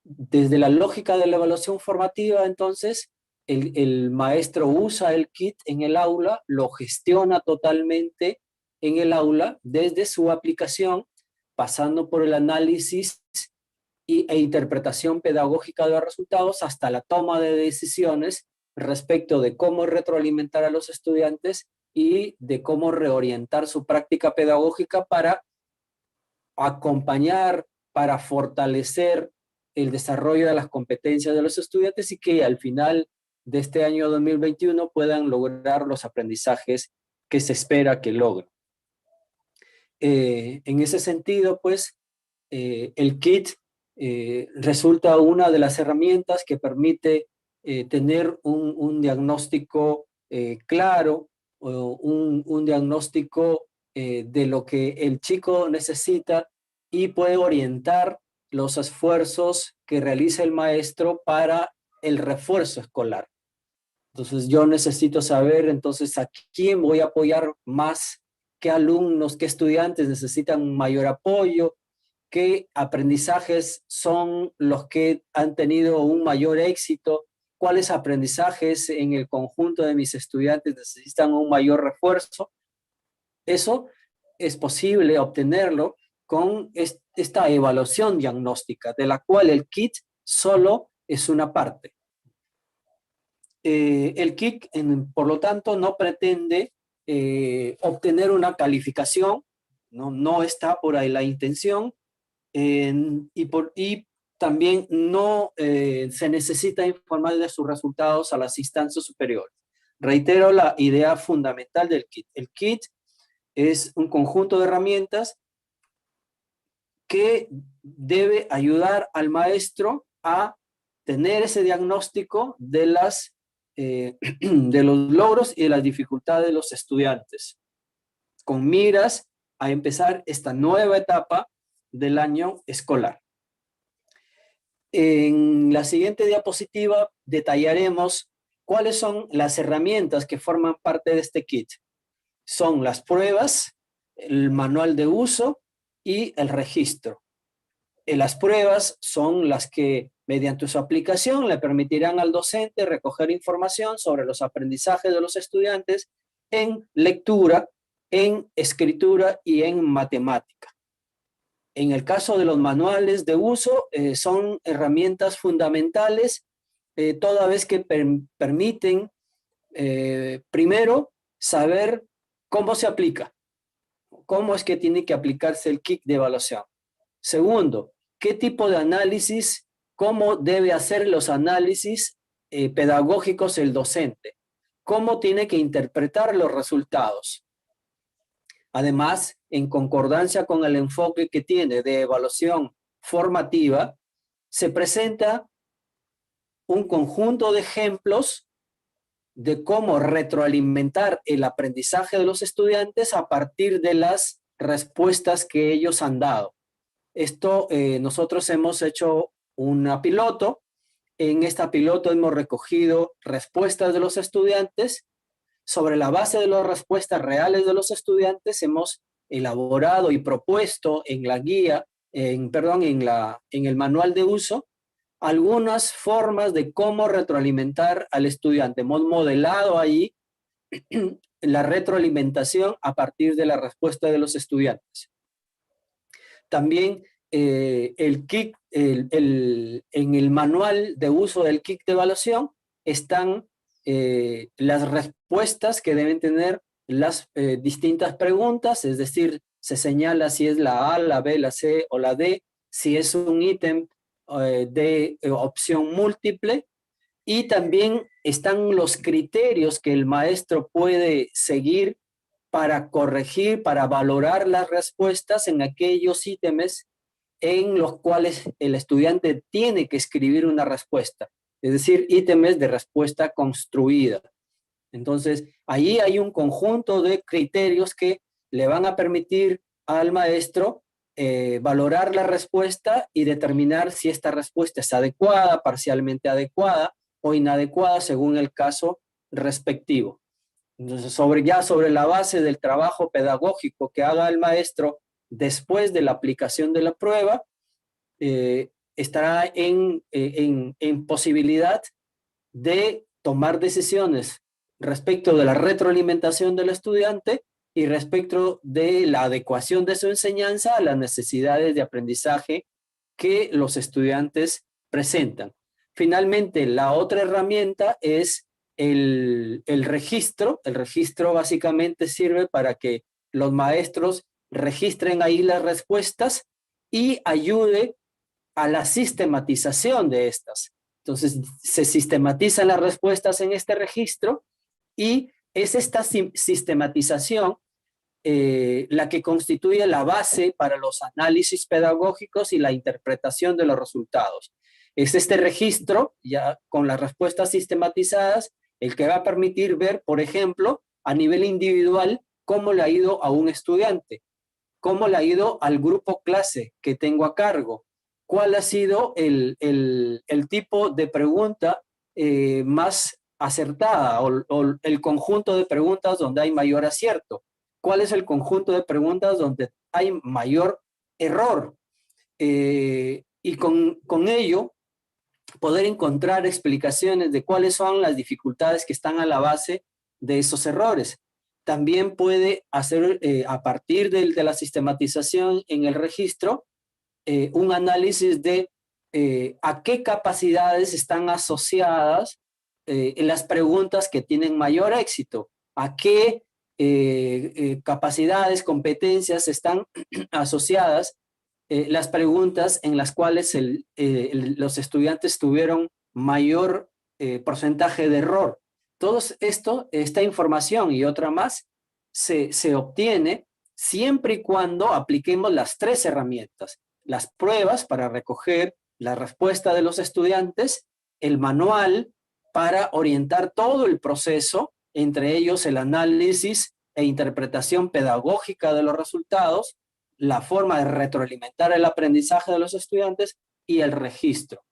Desde la lógica de la evaluación formativa, entonces, el maestro usa el kit en el aula, lo gestiona totalmente en el aula desde su aplicación, pasando por el análisis e interpretación pedagógica de los resultados hasta la toma de decisiones respecto de cómo retroalimentar a los estudiantes y de cómo reorientar su práctica pedagógica para acompañar, para fortalecer el desarrollo de las competencias de los estudiantes y que al final de este año 2021 puedan lograr los aprendizajes que se espera que logren. En ese sentido, pues, el kit resulta una de las herramientas que permite tener un diagnóstico claro, un diagnóstico de lo que el chico necesita y puede orientar los esfuerzos que realiza el maestro para el refuerzo escolar. Entonces yo necesito saber entonces a quién voy a apoyar más, qué alumnos, qué estudiantes necesitan mayor apoyo, qué aprendizajes son los que han tenido un mayor éxito, cuáles aprendizajes en el conjunto de mis estudiantes necesitan un mayor refuerzo. Eso es posible obtenerlo con esta evaluación diagnóstica, de la cual el kit solo es una parte. El kit, por lo tanto, no pretende obtener una calificación, no está por ahí la intención, y también no se necesita informar de sus resultados a las instancias superiores. Reitero la idea fundamental del kit. El kit es un conjunto de herramientas que debe ayudar al maestro a tener ese diagnóstico de los logros y de las dificultades de los estudiantes, con miras a empezar esta nueva etapa del año escolar. En la siguiente diapositiva detallaremos cuáles son las herramientas que forman parte de este kit. Son las pruebas, el manual de uso y el registro. Las pruebas son las que, mediante su aplicación, le permitirán al docente recoger información sobre los aprendizajes de los estudiantes en lectura, en escritura y en matemática. En el caso de los manuales de uso, son herramientas fundamentales, toda vez que permiten, primero, saber cómo se aplica, cómo es que tiene que aplicarse el kit de evaluación. Segundo, qué tipo de análisis, cómo debe hacer los análisis pedagógicos el docente, cómo tiene que interpretar los resultados. Además, en concordancia con el enfoque que tiene de evaluación formativa, se presenta un conjunto de ejemplos de cómo retroalimentar el aprendizaje de los estudiantes a partir de las respuestas que ellos han dado. Esto, nosotros hemos hecho una piloto. En esta piloto hemos recogido respuestas de los estudiantes. Sobre la base de las respuestas reales de los estudiantes, hemos elaborado y propuesto en la guía, en el manual de uso, algunas formas de cómo retroalimentar al estudiante. Hemos modelado ahí la retroalimentación a partir de la respuesta de los estudiantes. También en el manual de uso del kit de evaluación están las respuestas que deben tener las distintas preguntas, es decir, se señala si es la A, la B, la C o la D, si es un ítem de opción múltiple, y también están los criterios que el maestro puede seguir para corregir, para valorar las respuestas en aquellos ítems en los cuales el estudiante tiene que escribir una respuesta, es decir, ítems de respuesta construida. Entonces, ahí hay un conjunto de criterios que le van a permitir al maestro valorar la respuesta y determinar si esta respuesta es adecuada, parcialmente adecuada o inadecuada según el caso respectivo. Entonces, sobre la base del trabajo pedagógico que haga el maestro después de la aplicación de la prueba, estará en posibilidad de tomar decisiones respecto de la retroalimentación del estudiante y respecto de la adecuación de su enseñanza a las necesidades de aprendizaje que los estudiantes presentan. Finalmente, la otra herramienta es el registro. El registro básicamente sirve para que los maestros registren ahí las respuestas y ayude a la sistematización de estas. Entonces, se sistematizan las respuestas en este registro y es esta sistematización la que constituye la base para los análisis pedagógicos y la interpretación de los resultados. Es este registro, ya con las respuestas sistematizadas, el que va a permitir ver, por ejemplo, a nivel individual, cómo le ha ido a un estudiante, cómo le ha ido al grupo clase que tengo a cargo, cuál ha sido el tipo de pregunta más acertada o el conjunto de preguntas donde hay mayor acierto, cuál es el conjunto de preguntas donde hay mayor error, y con ello poder encontrar explicaciones de cuáles son las dificultades que están a la base de esos errores. También puede hacer, a partir de la sistematización en el registro, un análisis de a qué capacidades están asociadas en las preguntas que tienen mayor éxito, a qué capacidades, competencias están asociadas las preguntas en las cuales los estudiantes tuvieron mayor porcentaje de error. Esta información y otra más se obtiene siempre y cuando apliquemos las tres herramientas: las pruebas para recoger la respuesta de los estudiantes, el manual para orientar todo el proceso, entre ellos el análisis e interpretación pedagógica de los resultados, la forma de retroalimentar el aprendizaje de los estudiantes y el registro.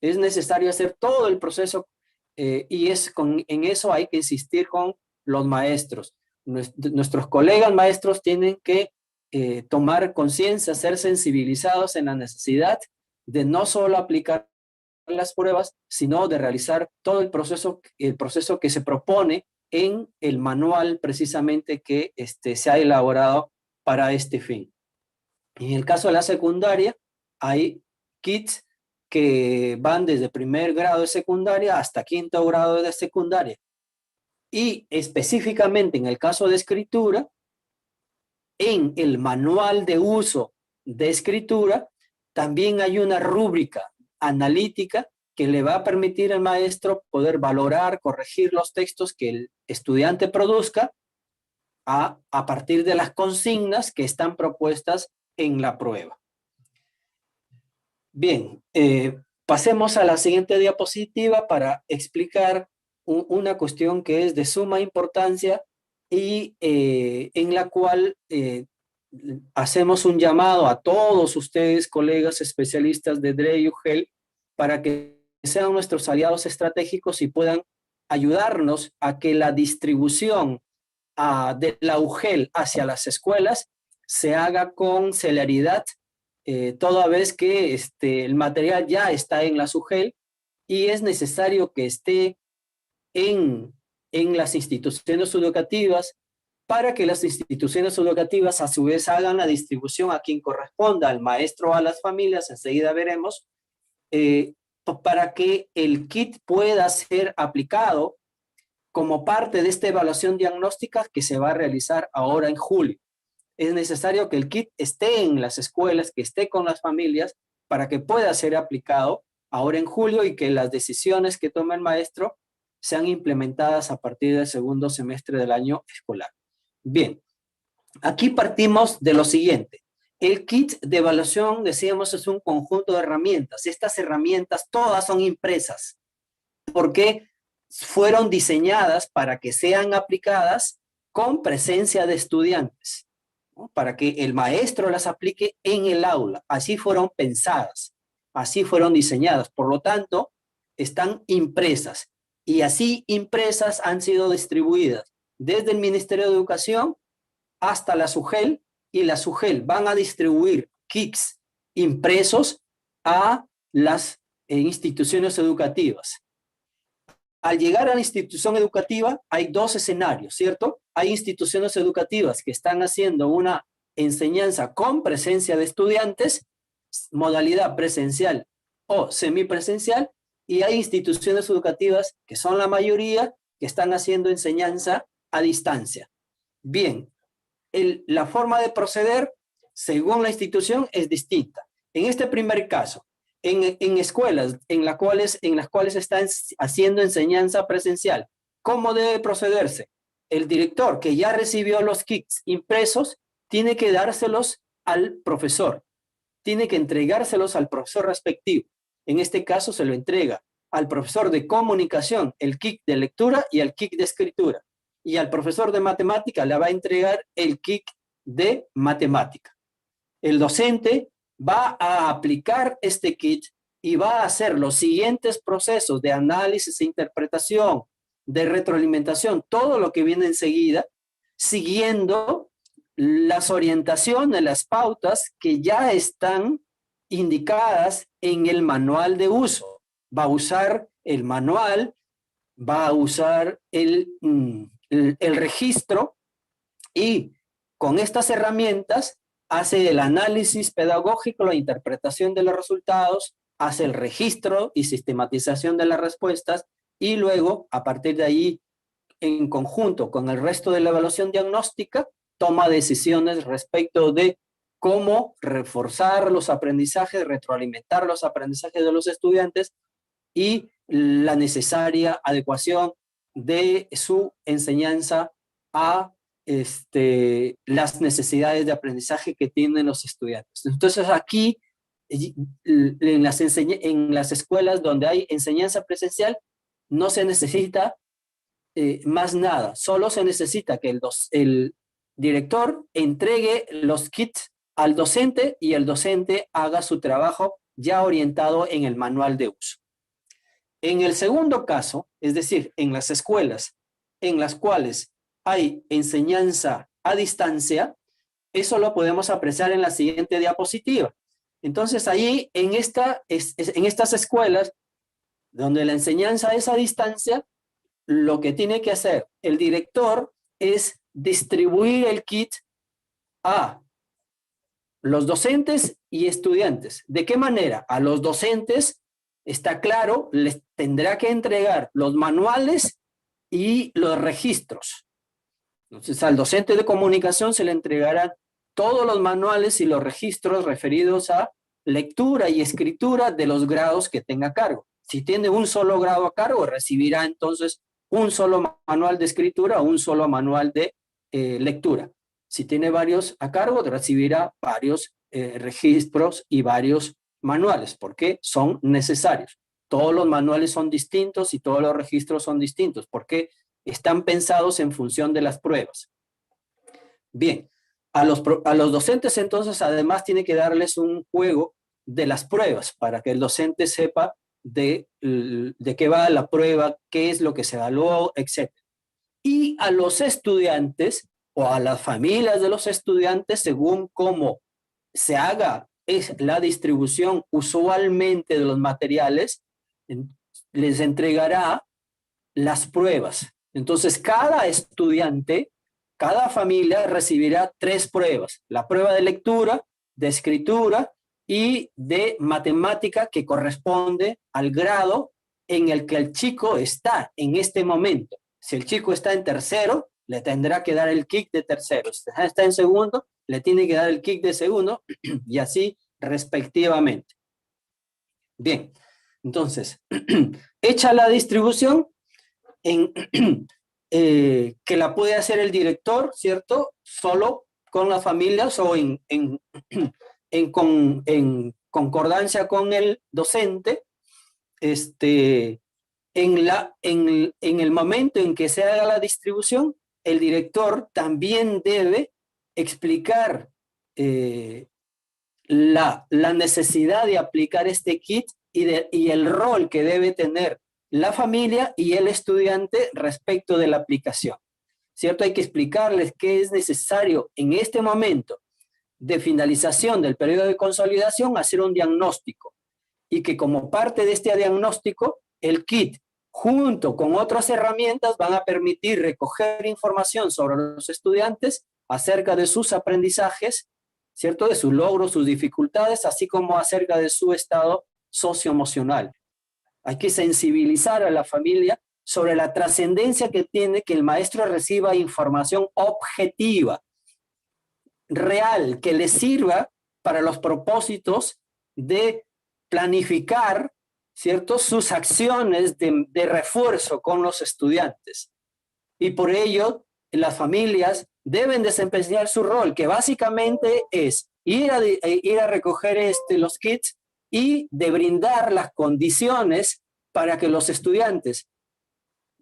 Es necesario hacer todo el proceso y en eso hay que insistir con los maestros. Nuestros colegas maestros tienen que tomar conciencia, ser sensibilizados en la necesidad de no solo aplicar las pruebas, sino de realizar todo el proceso que se propone en el manual precisamente que se ha elaborado para este fin. En el caso de la secundaria, hay kits que van desde primer grado de secundaria hasta quinto grado de secundaria. Y específicamente en el caso de escritura, en el manual de uso de escritura, también hay una rúbrica analítica que le va a permitir al maestro poder valorar, corregir los textos que el estudiante produzca a partir de las consignas que están propuestas en la prueba. Bien, pasemos a la siguiente diapositiva para explicar una cuestión que es de suma importancia y en la cual hacemos un llamado a todos ustedes, colegas especialistas de DRE y UGEL, para que sean nuestros aliados estratégicos y puedan ayudarnos a que la distribución de la UGEL hacia las escuelas se haga con celeridad, toda vez que el material ya está en la UGEL y es necesario que esté en las instituciones educativas para que las instituciones educativas a su vez hagan la distribución a quien corresponda, al maestro o a las familias, enseguida veremos, para que el kit pueda ser aplicado como parte de esta evaluación diagnóstica que se va a realizar ahora en julio. Es necesario que el kit esté en las escuelas, que esté con las familias, para que pueda ser aplicado ahora en julio y que las decisiones que tome el maestro sean implementadas a partir del segundo semestre del año escolar. Bien, aquí partimos de lo siguiente. El kit de evaluación, decíamos, es un conjunto de herramientas. Estas herramientas todas son impresas porque fueron diseñadas para que sean aplicadas con presencia de estudiantes, ¿no? Para que el maestro las aplique en el aula. Así fueron pensadas, así fueron diseñadas. Por lo tanto, están impresas. Y así impresas han sido distribuidas desde el Ministerio de Educación hasta la SUGEL, y la SUGEL van a distribuir kits impresos a las instituciones educativas. Al llegar a la institución educativa hay dos escenarios, ¿cierto? Hay instituciones educativas que están haciendo una enseñanza con presencia de estudiantes, modalidad presencial o semipresencial, y hay instituciones educativas, que son la mayoría, que están haciendo enseñanza a distancia. Bien, la forma de proceder, según la institución, es distinta. En este primer caso, en escuelas en las cuales están haciendo enseñanza presencial, ¿cómo debe procederse? El director, que ya recibió los kits impresos, tiene que dárselos al profesor, tiene que entregárselos al profesor respectivo. En este caso se lo entrega al profesor de comunicación el kit de lectura y el kit de escritura. Y al profesor de matemática le va a entregar el kit de matemática. El docente va a aplicar este kit y va a hacer los siguientes procesos de análisis e interpretación, de retroalimentación, todo lo que viene enseguida, siguiendo las orientaciones, las pautas que ya están indicadas en el manual de uso. Va a usar el manual, va a usar el registro, y con estas herramientas hace el análisis pedagógico, la interpretación de los resultados, hace el registro y sistematización de las respuestas, y luego, a partir de ahí, en conjunto con el resto de la evaluación diagnóstica, toma decisiones respecto de cómo reforzar los aprendizajes, retroalimentar los aprendizajes de los estudiantes y la necesaria adecuación de su enseñanza a las necesidades de aprendizaje que tienen los estudiantes. Entonces aquí, en las escuelas donde hay enseñanza presencial, no se necesita más nada, solo se necesita que el director entregue los kits al docente y el docente haga su trabajo ya orientado en el manual de uso. En el segundo caso, es decir, en las escuelas en las cuales hay enseñanza a distancia, eso lo podemos apreciar en la siguiente diapositiva. Entonces, ahí en estas escuelas donde la enseñanza es a distancia, lo que tiene que hacer el director es distribuir el kit a los docentes y estudiantes. ¿De qué manera? A los docentes, está claro, les tendrá que entregar los manuales y los registros. Entonces, al docente de comunicación se le entregarán todos los manuales y los registros referidos a lectura y escritura de los grados que tenga a cargo. Si tiene un solo grado a cargo, recibirá entonces un solo manual de escritura o un solo manual de lectura. Si tiene varios a cargo, recibirá varios registros y varios manuales, porque son necesarios. Todos los manuales son distintos y todos los registros son distintos, porque están pensados en función de las pruebas. Bien, a los docentes entonces además tiene que darles un juego de las pruebas para que el docente sepa de qué va la prueba, qué es lo que se evaluó, etc. Y a los estudiantes o a las familias de los estudiantes, según cómo se haga la distribución usualmente de los materiales, les entregará las pruebas. Entonces, cada estudiante, cada familia recibirá 3 pruebas. La prueba de lectura, de escritura y de matemática, que corresponde al grado en el que el chico está en este momento. Si el chico está en tercero, le tendrá que dar el kit de tercero. Si está en segundo, le tiene que dar el kit de segundo y así respectivamente. Bien, entonces, hecha la distribución, que la puede hacer el director, ¿cierto? Solo con las familias o en concordancia con el docente, en el momento en que se haga la distribución, el director también debe explicar la necesidad de aplicar este kit y el rol que debe tener la familia y el estudiante respecto de la aplicación. ¿Cierto? Hay que explicarles qué es necesario en este momento de finalización del periodo de consolidación, hacer un diagnóstico, y que como parte de este diagnóstico, el kit, junto con otras herramientas, van a permitir recoger información sobre los estudiantes acerca de sus aprendizajes, ¿cierto? De sus logros, sus dificultades, así como acerca de su estado socioemocional. Hay que sensibilizar a la familia sobre la trascendencia que tiene que el maestro reciba información objetiva, real, que le sirva para los propósitos de planificar, ¿cierto?, sus acciones de refuerzo con los estudiantes. Y por ello, las familias deben desempeñar su rol, que básicamente es ir a recoger los kits y de brindar las condiciones para que los estudiantes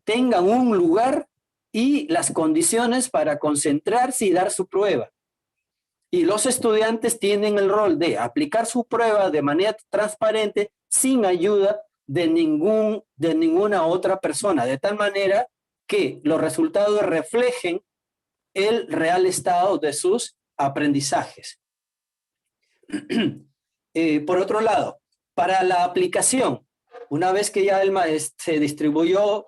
tengan un lugar y las condiciones para concentrarse y dar su prueba. Y los estudiantes tienen el rol de aplicar su prueba de manera transparente, sin ayuda de ninguna otra persona, de tal manera que los resultados reflejen el real estado de sus aprendizajes. Por otro lado, para la aplicación, una vez que ya se distribuyó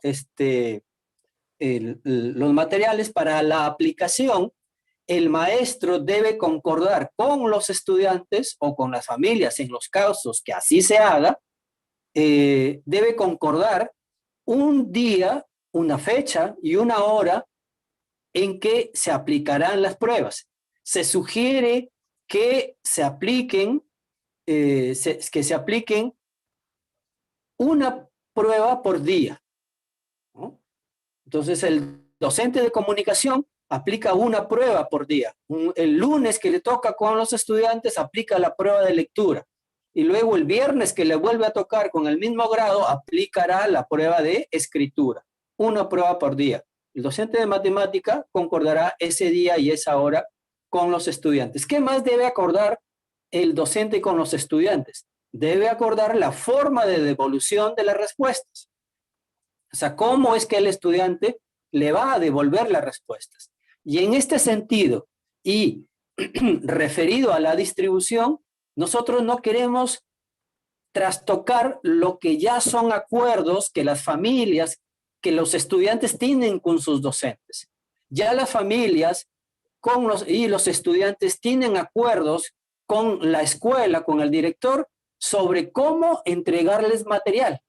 los materiales para la aplicación, el maestro debe concordar con los estudiantes o con las familias, en los casos que así se haga, debe concordar un día, una fecha y una hora en que se aplicarán las pruebas. Se sugiere que se apliquen una prueba por día, ¿no? Entonces, el docente de comunicación aplica una prueba por día. El lunes que le toca con los estudiantes, aplica la prueba de lectura. Y luego el viernes que le vuelve a tocar con el mismo grado, aplicará la prueba de escritura. Una prueba por día. El docente de matemática concordará ese día y esa hora con los estudiantes. ¿Qué más debe acordar el docente con los estudiantes? Debe acordar la forma de devolución de las respuestas. O sea, cómo es que el estudiante le va a devolver las respuestas. Y en este sentido, y referido a la distribución, nosotros no queremos trastocar lo que ya son acuerdos que las familias que los estudiantes tienen con sus docentes. Ya las familias y los estudiantes tienen acuerdos con la escuela, con el director, sobre cómo entregarles material.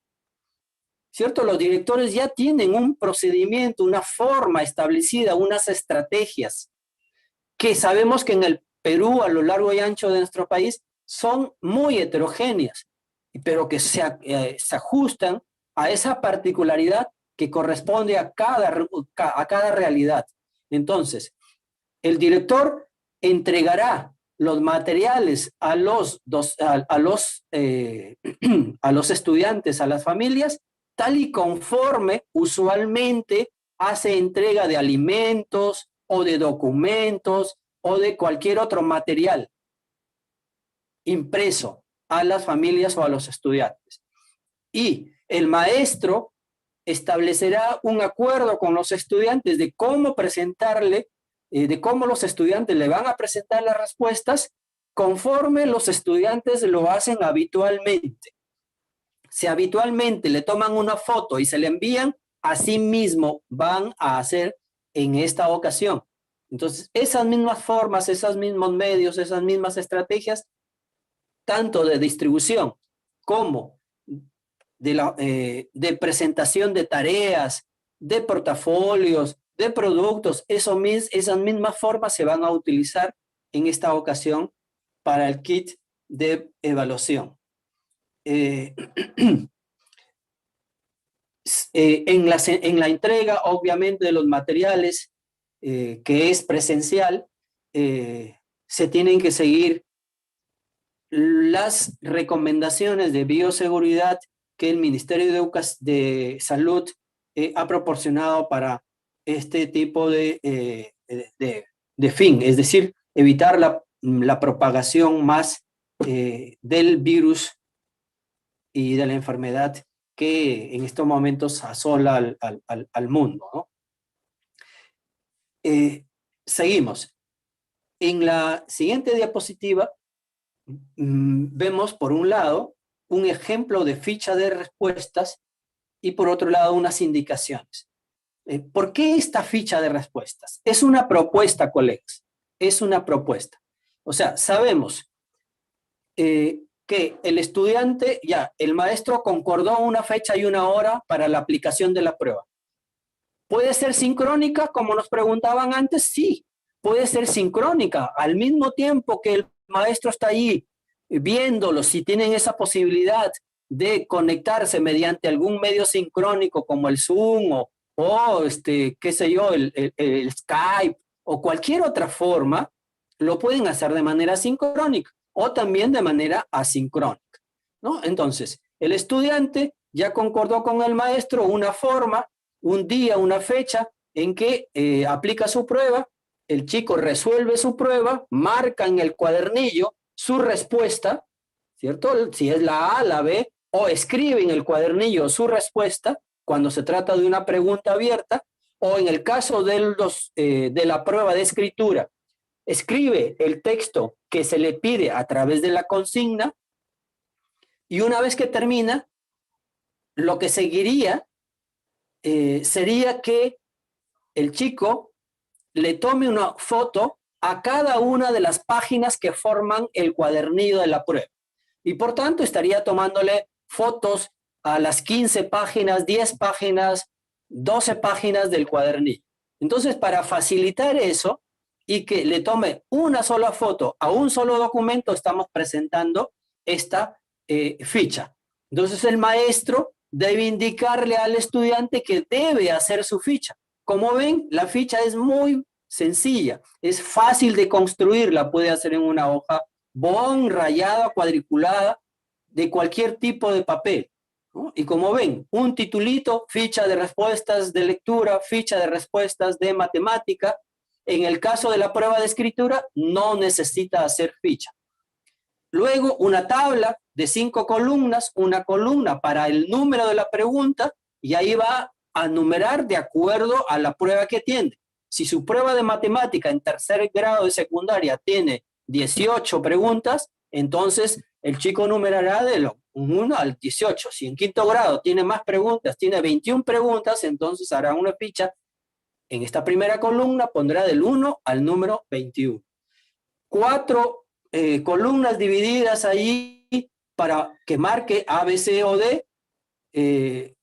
¿Cierto? Los directores ya tienen un procedimiento, una forma establecida, unas estrategias que sabemos que en el Perú, a lo largo y ancho de nuestro país, son muy heterogéneas, pero que se ajustan a esa particularidad que corresponde a cada realidad. Entonces, el director entregará los materiales a los estudiantes, a las familias, tal y conforme usualmente hace entrega de alimentos o de documentos o de cualquier otro material impreso a las familias o a los estudiantes. Y el maestro establecerá un acuerdo con los estudiantes de cómo presentarle, de cómo los estudiantes le van a presentar las respuestas conforme los estudiantes lo hacen habitualmente. Si habitualmente le toman una foto y se le envían, así mismo van a hacer en esta ocasión. Entonces, esas mismas formas, esos mismos medios, esas mismas estrategias, tanto de distribución como de presentación de tareas, de portafolios, de productos, esas mismas formas se van a utilizar en esta ocasión para el kit de evaluación. En la entrega, obviamente, de los materiales, que es presencial, se tienen que seguir las recomendaciones de bioseguridad que el Ministerio de Salud ha proporcionado para este tipo de fin, es decir, evitar la propagación más del virus y de la enfermedad que en estos momentos asola al mundo, ¿no? Seguimos. En la siguiente diapositiva vemos, por un lado, un ejemplo de ficha de respuestas y, por otro lado, unas indicaciones. ¿Por qué esta ficha de respuestas? Es una propuesta, colegas. Es una propuesta. O sea, sabemos que el estudiante, el maestro concordó una fecha y una hora para la aplicación de la prueba. ¿Puede ser sincrónica, como nos preguntaban antes? Sí, puede ser sincrónica. Al mismo tiempo que el maestro está ahí viéndolo, si tienen esa posibilidad de conectarse mediante algún medio sincrónico como el Zoom o qué sé yo, el Skype o cualquier otra forma, lo pueden hacer de manera sincrónica o también de manera asincrónica, ¿no? Entonces, el estudiante ya concordó con el maestro una forma, un día, una fecha en que aplica su prueba, el chico resuelve su prueba, marca en el cuadernillo su respuesta, ¿cierto? Si es la A, la B, o escribe en el cuadernillo su respuesta cuando se trata de una pregunta abierta, o en el caso de la prueba de escritura, escribe el texto que se le pide a través de la consigna, y una vez que termina, lo que seguiría sería que el chico le tome una foto a cada una de las páginas que forman el cuadernillo de la prueba. Y por tanto estaría tomándole fotos a las 15 páginas, 10 páginas, 12 páginas del cuadernillo. Entonces, para facilitar eso y que le tome una sola foto a un solo documento, estamos presentando esta ficha. Entonces, el maestro debe indicarle al estudiante que debe hacer su ficha. Como ven, la ficha es muy sencilla, es fácil de construir, la puede hacer en una hoja bond, rayada, cuadriculada, de cualquier tipo de papel, ¿no? Y como ven, un titulito, ficha de respuestas de lectura, ficha de respuestas de matemática. En el caso de la prueba de escritura, no necesita hacer ficha. Luego, una tabla de 5 columnas, una columna para el número de la pregunta, y ahí va a numerar de acuerdo a la prueba que tiene. Si su prueba de matemática en tercer grado de secundaria tiene 18 preguntas, entonces el chico numerará de un 1 al 18. Si en quinto grado tiene más preguntas, tiene 21 preguntas, entonces hará una ficha. En esta primera columna pondrá del 1 al número 21. 4 columnas divididas ahí para que marque A, B, C o D,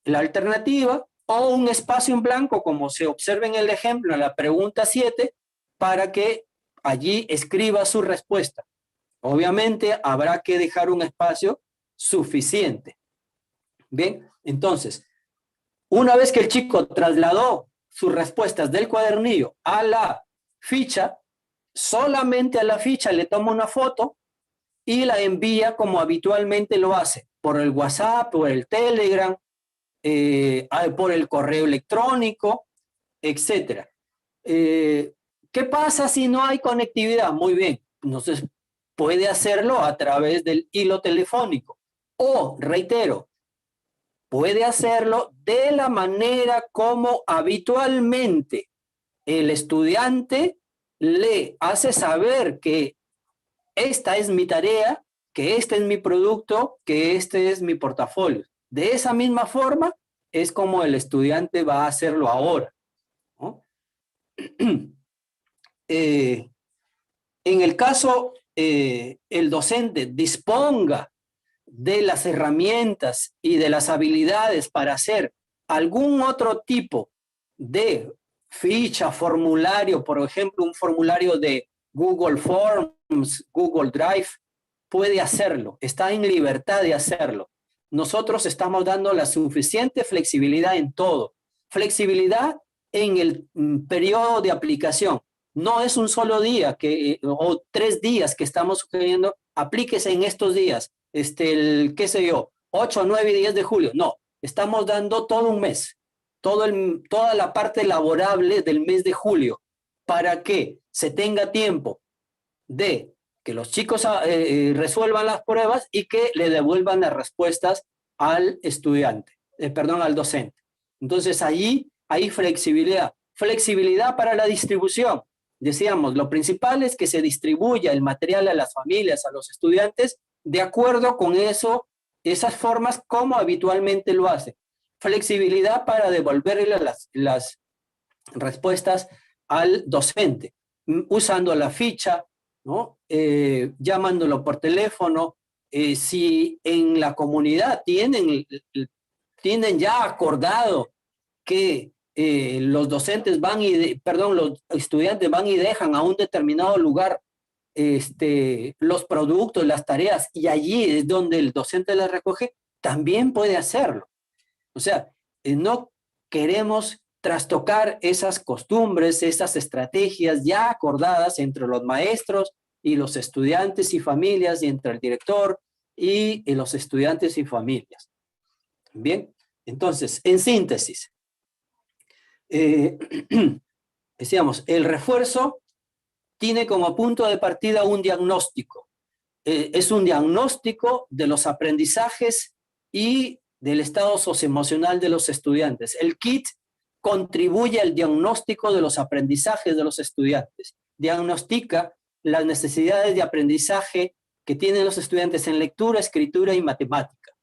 la alternativa, o un espacio en blanco, como se observa en el ejemplo, en la pregunta 7, para que allí escriba su respuesta. Obviamente habrá que dejar un espacio suficiente. Bien, entonces, una vez que el chico trasladó sus respuestas del cuadernillo a la ficha, solamente a la ficha le toma una foto y la envía como habitualmente lo hace, por el WhatsApp, por el Telegram, por el correo electrónico, etc. ¿Qué pasa si no hay conectividad? Muy bien, entonces puede hacerlo a través del hilo telefónico o, reitero, puede hacerlo de la manera como habitualmente el estudiante le hace saber que esta es mi tarea, que este es mi producto, que este es mi portafolio. De esa misma forma es como el estudiante va a hacerlo ahora, ¿no? En el caso el docente disponga de las herramientas y de las habilidades para hacer algún otro tipo de ficha, formulario, por ejemplo, un formulario de Google Forms, Google Drive, puede hacerlo, está en libertad de hacerlo. Nosotros estamos dando la suficiente flexibilidad en todo. Flexibilidad en el periodo de aplicación. No es un solo día o 3 días que estamos sugiriendo, aplíquese en estos días, qué sé yo, 8, 9 y 10 de julio. No, estamos dando todo un mes, toda la parte laborable del mes de julio, para que se tenga tiempo de que los chicos resuelvan las pruebas y que le devuelvan las respuestas al estudiante, al docente. Entonces ahí hay flexibilidad. Flexibilidad para la distribución. Decíamos, lo principal es que se distribuya el material a las familias, a los estudiantes, de acuerdo con esas formas como habitualmente lo hace. Flexibilidad para devolverle las respuestas al docente, usando la ficha, ¿no? Llamándolo por teléfono. Si en la comunidad tienen ya acordado que los docentes los estudiantes van y dejan a un determinado lugar los productos, las tareas, y allí es donde el docente las recoge, también puede hacerlo. O sea, no queremos trastocar esas costumbres, esas estrategias ya acordadas entre los maestros y los estudiantes y familias, y entre el director y los estudiantes y familias. Bien, entonces, en síntesis, decíamos, el refuerzo tiene como punto de partida un diagnóstico. Es un diagnóstico de los aprendizajes y del estado socioemocional de los estudiantes. El kit contribuye al diagnóstico de los aprendizajes de los estudiantes. Diagnostica las necesidades de aprendizaje que tienen los estudiantes en lectura, escritura y matemática.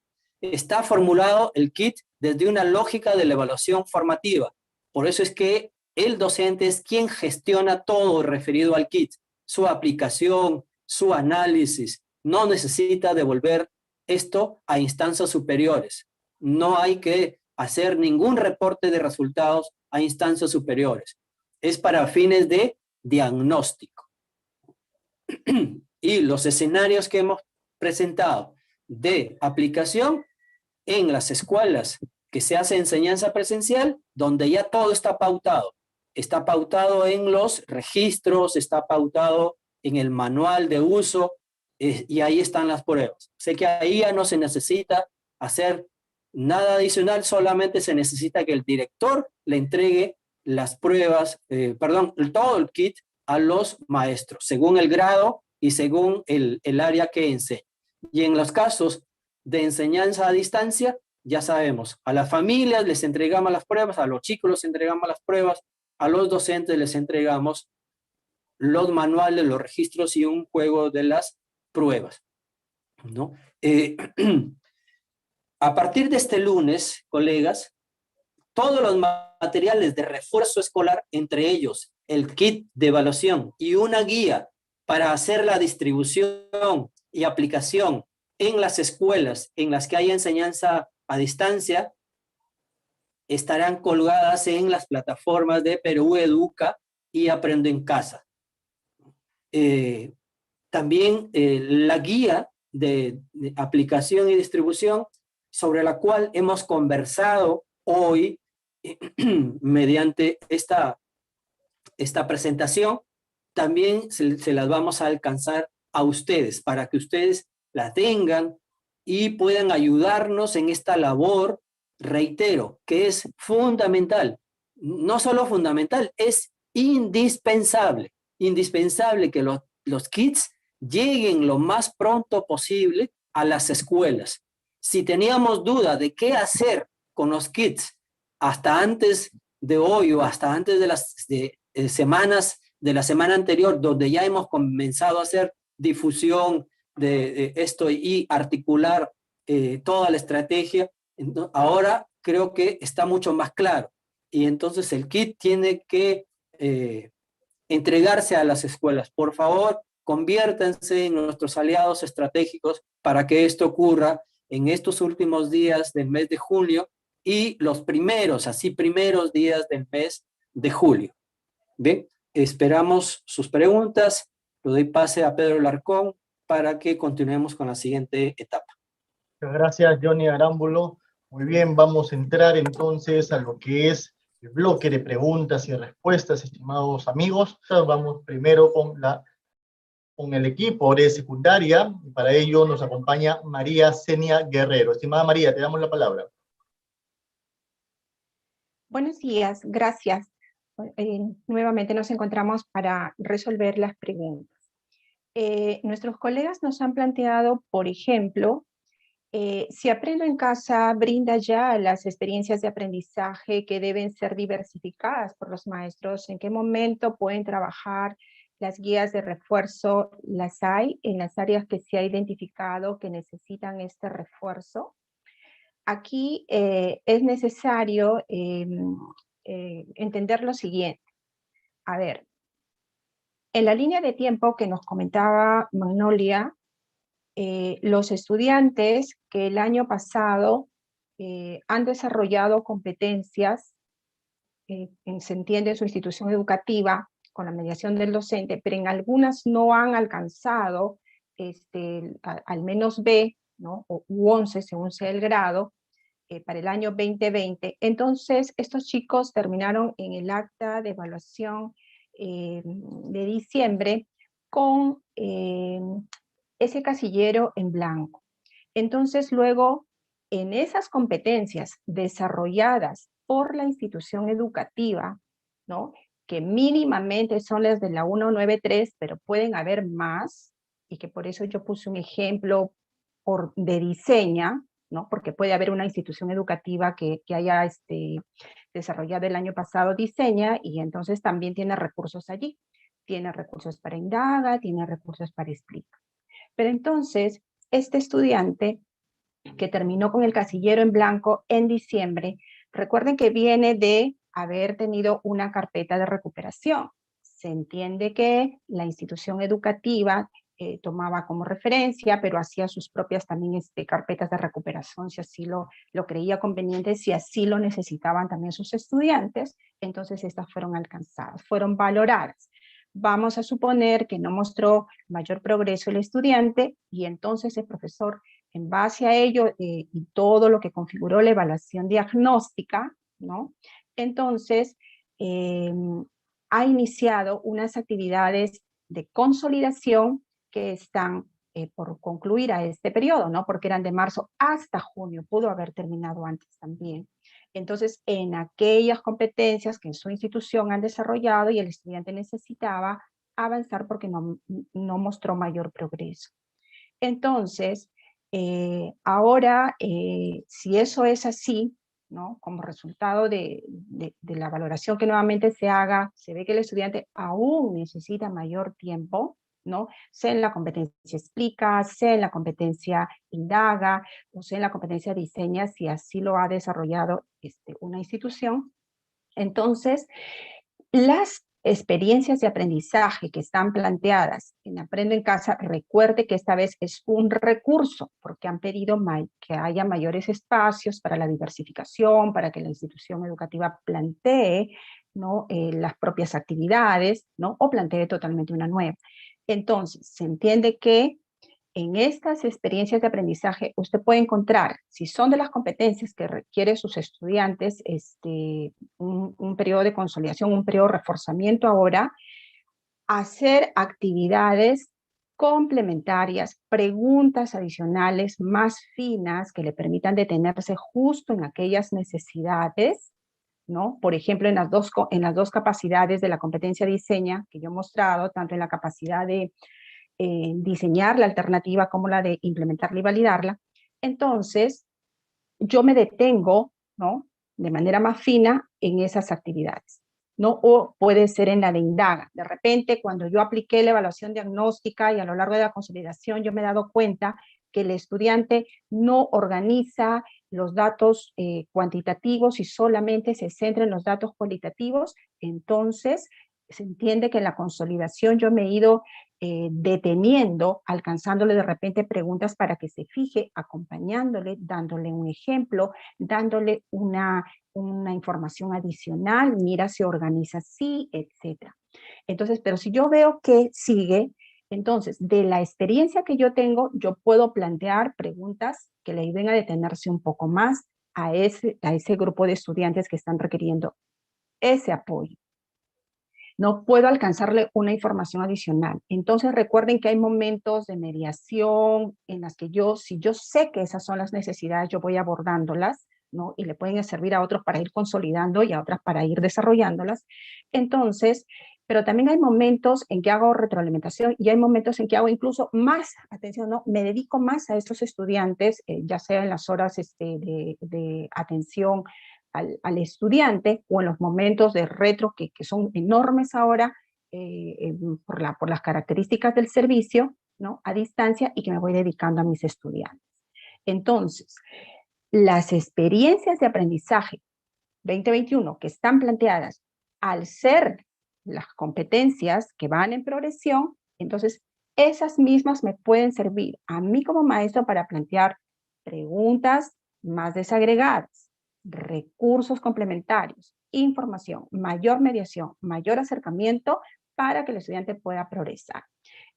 Está formulado el kit desde una lógica de la evaluación formativa. Por eso es que el docente es quien gestiona todo referido al kit, su aplicación, su análisis. No necesita devolver esto a instancias superiores. No hay que hacer ningún reporte de resultados a instancias superiores. Es para fines de diagnóstico. Y los escenarios que hemos presentado de aplicación en las escuelas que se hace enseñanza presencial, donde ya todo está pautado. Está pautado en los registros, está pautado en el manual de uso, y ahí están las pruebas. Sé que ahí ya no se necesita hacer nada adicional, solamente se necesita que el director le entregue las pruebas, todo el kit a los maestros, según el grado y según el área que enseña. Y en los casos de enseñanza a distancia, ya sabemos, a las familias les entregamos las pruebas, a los chicos les entregamos las pruebas, a los docentes les entregamos los manuales, los registros y un juego de las pruebas, ¿no? A partir de este lunes, colegas, todos los materiales de refuerzo escolar, entre ellos el kit de evaluación y una guía para hacer la distribución y aplicación en las escuelas en las que haya enseñanza a distancia, estarán colgadas en las plataformas de Perú Educa y Aprendo en Casa. También la guía de aplicación y distribución sobre la cual hemos conversado hoy mediante esta presentación, también se las vamos a alcanzar a ustedes para que ustedes la tengan y puedan ayudarnos en esta labor, reitero, que es fundamental. No solo fundamental, es indispensable que los kits lleguen lo más pronto posible a las escuelas. Si teníamos duda de qué hacer con los kits hasta antes de hoy o hasta antes de las semanas de la semana anterior, donde ya hemos comenzado a hacer difusión de esto y articular toda la estrategia, ahora creo que está mucho más claro. Y entonces el kit tiene que entregarse a las escuelas. Por favor, conviértanse en nuestros aliados estratégicos para que esto ocurra en estos últimos días del mes de julio y los primeros días del mes de julio. Bien, esperamos sus preguntas. Le doy pase a Pedro Larcón para que continuemos con la siguiente etapa. Muchas gracias, Johnny Arámbulo. Muy bien, vamos a entrar entonces a lo que es el bloque de preguntas y respuestas, estimados amigos. Vamos primero con el equipo de secundaria, y para ello nos acompaña María Zenia Guerrero. Estimada María, te damos la palabra. Buenos días, gracias. Nuevamente nos encontramos para resolver las preguntas. Nuestros colegas nos han planteado, por ejemplo, si Aprendo en Casa brinda ya las experiencias de aprendizaje que deben ser diversificadas por los maestros, ¿en qué momento pueden trabajar las guías de refuerzo? ¿Las hay en las áreas que se ha identificado que necesitan este refuerzo? Aquí es necesario entender lo siguiente. A ver, en la línea de tiempo que nos comentaba Magnolia, los estudiantes que el año pasado han desarrollado competencias, se entiende en su institución educativa, con la mediación del docente, pero en algunas no han alcanzado al menos B, ¿no? U 11, según sea el grado, para el año 2020. Entonces, estos chicos terminaron en el acta de evaluación de diciembre con ese casillero en blanco. Entonces, luego, en esas competencias desarrolladas por la institución educativa, ¿no?, que mínimamente son las de la 193, pero pueden haber más, y que por eso yo puse un ejemplo de Diseña, ¿no?, porque puede haber una institución educativa que haya desarrollado el año pasado Diseña, y entonces también tiene recursos allí. Tiene recursos para Indaga, tiene recursos para Explica. Pero entonces, este estudiante que terminó con el casillero en blanco en diciembre, recuerden que viene de haber tenido una carpeta de recuperación. Se entiende que la institución educativa tomaba como referencia, pero hacía sus propias también carpetas de recuperación, si así lo creía conveniente, si así lo necesitaban también sus estudiantes. Entonces estas fueron alcanzadas, fueron valoradas. Vamos a suponer que no mostró mayor progreso el estudiante, y entonces el profesor, en base a ello y todo lo que configuró la evaluación diagnóstica, ¿no?, entonces ha iniciado unas actividades de consolidación que están por concluir a este periodo, ¿no?, porque eran de marzo hasta junio, pudo haber terminado antes también. Entonces, en aquellas competencias que en su institución han desarrollado y el estudiante necesitaba avanzar porque no mostró mayor progreso. Entonces, ahora, si eso es así, ¿no?, como resultado de la valoración que nuevamente se haga, se ve que el estudiante aún necesita mayor tiempo, ¿no? Sea en la competencia explica, sea en la competencia indaga, o sea en la competencia diseña, si así lo ha desarrollado una institución. Entonces, las experiencias de aprendizaje que están planteadas en Aprendo en Casa, recuerde que esta vez es un recurso, porque han pedido que haya mayores espacios para la diversificación, para que la institución educativa plantee, ¿no? Las propias actividades, ¿no? O plantee totalmente una nueva. Entonces, se entiende que en estas experiencias de aprendizaje usted puede encontrar, si son de las competencias que requieren sus estudiantes, un periodo de consolidación, un periodo de reforzamiento ahora, hacer actividades complementarias, preguntas adicionales más finas que le permitan detenerse justo en aquellas necesidades, ¿no? Por ejemplo, en las dos capacidades de la competencia diseña que yo he mostrado, tanto en la capacidad de diseñar la alternativa como la de implementarla y validarla. Entonces, yo me detengo, ¿no? De manera más fina en esas actividades, ¿no? O puede ser en la de indaga. De repente, cuando yo apliqué la evaluación diagnóstica y a lo largo de la consolidación, yo me he dado cuenta que el estudiante no organiza los datos cuantitativos y solamente se centra en los datos cualitativos. Entonces, se entiende que en la consolidación yo me he ido deteniendo, alcanzándole de repente preguntas para que se fije, acompañándole, dándole un ejemplo, dándole una información adicional, mira, se organiza así, etc. Entonces, pero si yo veo que sigue, entonces, de la experiencia que yo tengo, yo puedo plantear preguntas que le ayuden a detenerse un poco más a ese grupo de estudiantes que están requiriendo ese apoyo. No puedo alcanzarle una información adicional. Entonces recuerden que hay momentos de mediación en las que si yo sé que esas son las necesidades, yo voy abordándolas, ¿no? Y le pueden servir a otros para ir consolidando y a otras para ir desarrollándolas. Entonces, pero también hay momentos en que hago retroalimentación y hay momentos en que hago incluso más, atención, ¿no? Me dedico más a estos estudiantes, ya sea en las horas de atención al estudiante o en los momentos de retro que son enormes ahora por las características del servicio, ¿no? A distancia y que me voy dedicando a mis estudiantes. Entonces, las experiencias de aprendizaje 2021 que están planteadas al ser las competencias que van en progresión, entonces esas mismas me pueden servir a mí como maestro para plantear preguntas más desagregadas, recursos complementarios, información, mayor mediación, mayor acercamiento para que el estudiante pueda progresar.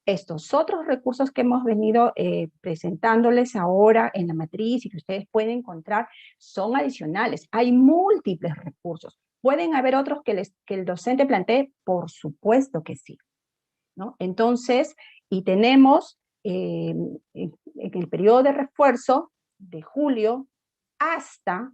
Estos otros recursos que hemos venido presentándoles ahora en la matriz y que ustedes pueden encontrar son adicionales. Hay múltiples recursos. ¿Pueden haber otros que el docente plantee? Por supuesto que sí, ¿no? Entonces, y tenemos en el periodo de refuerzo de julio hasta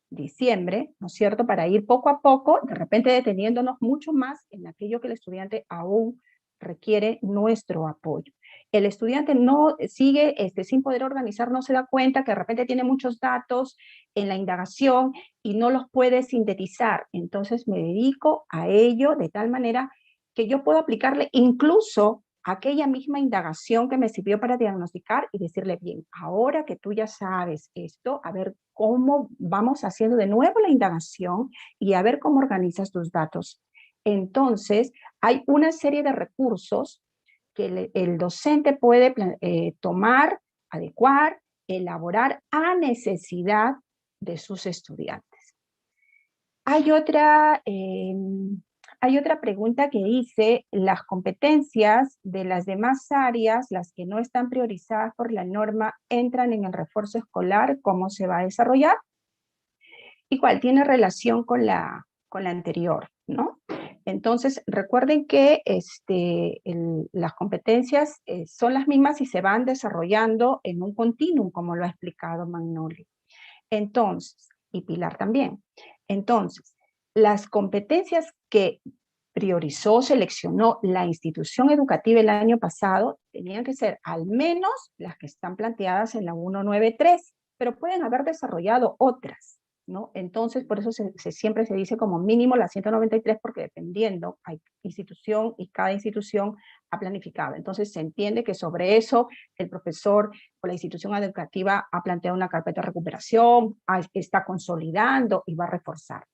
diciembre, ¿no es cierto?, para ir poco a poco, de repente deteniéndonos mucho más en aquello que el estudiante aún requiere nuestro apoyo. El estudiante no sigue sin poder organizar, no se da cuenta que de repente tiene muchos datos en la indagación y no los puede sintetizar. Entonces me dedico a ello de tal manera que yo puedo aplicarle incluso aquella misma indagación que me sirvió para diagnosticar y decirle, bien, ahora que tú ya sabes esto, a ver cómo vamos haciendo de nuevo la indagación y a ver cómo organizas tus datos. Entonces, hay una serie de recursos que el docente puede tomar, adecuar, elaborar a necesidad de sus estudiantes. Hay otra pregunta que dice, las competencias de las demás áreas, las que no están priorizadas por la norma, entran en el refuerzo escolar, ¿cómo se va a desarrollar? Igual, tiene relación con la anterior, ¿no? Entonces, recuerden que las competencias son las mismas y se van desarrollando en un continuum, como lo ha explicado Magnoli. Entonces, y Pilar también. Entonces, las competencias que priorizó, seleccionó la institución educativa el año pasado, tenían que ser al menos las que están planteadas en la 193, pero pueden haber desarrollado otras, ¿no? Entonces, por eso siempre se dice como mínimo la 193, porque dependiendo, hay institución y cada institución ha planificado. Entonces, se entiende que sobre eso el profesor o la institución educativa ha planteado una carpeta de recuperación, está consolidando y va a reforzar,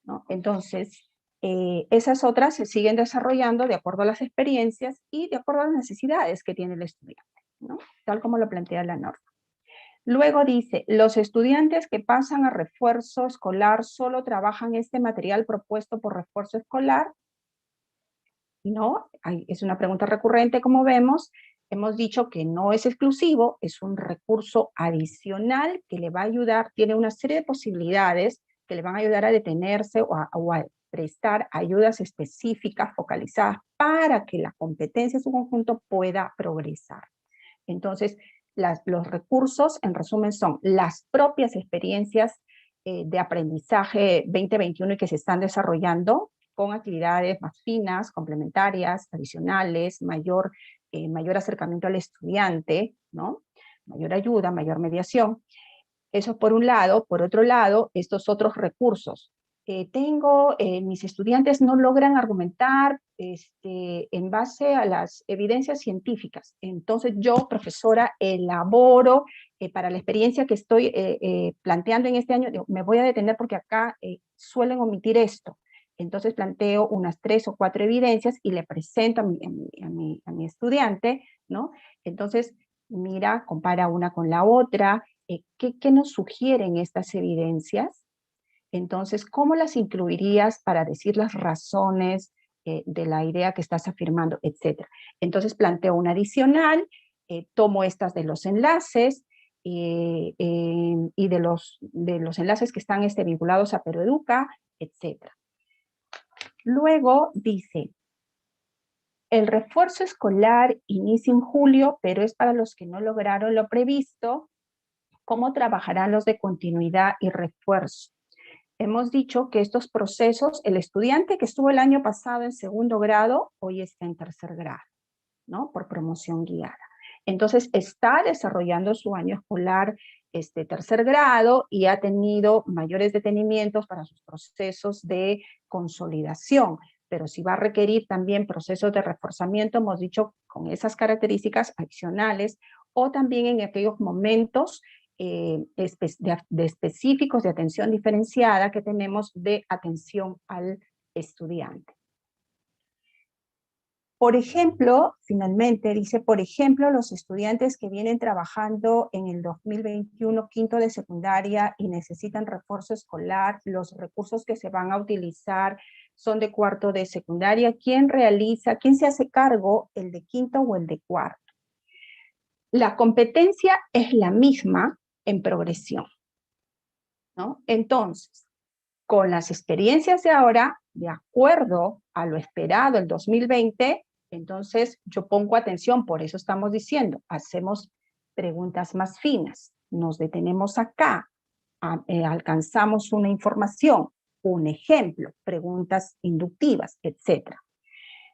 ¿no? Entonces, esas otras se siguen desarrollando de acuerdo a las experiencias y de acuerdo a las necesidades que tiene el estudiante, ¿no? Tal como lo plantea la norma. Luego dice, los estudiantes que pasan a refuerzo escolar solo trabajan este material propuesto por refuerzo escolar. No, es una pregunta recurrente, como vemos. Hemos dicho que no es exclusivo, es un recurso adicional que le va a ayudar, tiene una serie de posibilidades que le van a ayudar a detenerse o a prestar ayudas específicas, focalizadas, para que la competencia en su conjunto pueda progresar. Entonces, los recursos, en resumen, son las propias experiencias de aprendizaje 2021 y que se están desarrollando con actividades más finas, complementarias, adicionales, mayor acercamiento al estudiante, ¿no? Mayor ayuda, mayor mediación. Eso por un lado. Por otro lado, estos otros recursos. Mis estudiantes no logran argumentar en base a las evidencias científicas. Entonces yo, profesora, elaboro para la experiencia que estoy planteando en este año, me voy a detener porque acá suelen omitir esto. Entonces planteo unas 3 o 4 evidencias y le presento a mi estudiante, ¿no? Entonces, mira, compara una con la otra. ¿Qué nos sugieren estas evidencias? Entonces, ¿cómo las incluirías para decir las razones de la idea que estás afirmando, etcétera? Entonces planteo una adicional, tomo estas de los enlaces y de los enlaces que están vinculados a Peroeduca, etcétera. Luego dice, el refuerzo escolar inicia en julio, pero es para los que no lograron lo previsto. ¿Cómo trabajarán los de continuidad y refuerzo? Hemos dicho que estos procesos, el estudiante que estuvo el año pasado en segundo grado, hoy está en tercer grado, ¿no? Por promoción guiada. Entonces está desarrollando su año escolar tercer grado y ha tenido mayores detenimientos para sus procesos de consolidación, pero si va a requerir también procesos de reforzamiento, hemos dicho con esas características adicionales, o también en aquellos momentos de específicos de atención diferenciada que tenemos de atención al estudiante. Por ejemplo, finalmente dice, por ejemplo, los estudiantes que vienen trabajando en el 2021 quinto de secundaria y necesitan refuerzo escolar, los recursos que se van a utilizar son de cuarto de secundaria. ¿Quién se hace cargo, el de quinto o el de cuarto? La competencia es la misma en progresión, ¿no? Entonces, con las experiencias de ahora, de acuerdo a lo esperado el 2020, entonces yo pongo atención, por eso estamos diciendo, hacemos preguntas más finas, nos detenemos acá, alcanzamos una información, un ejemplo, preguntas inductivas, etc.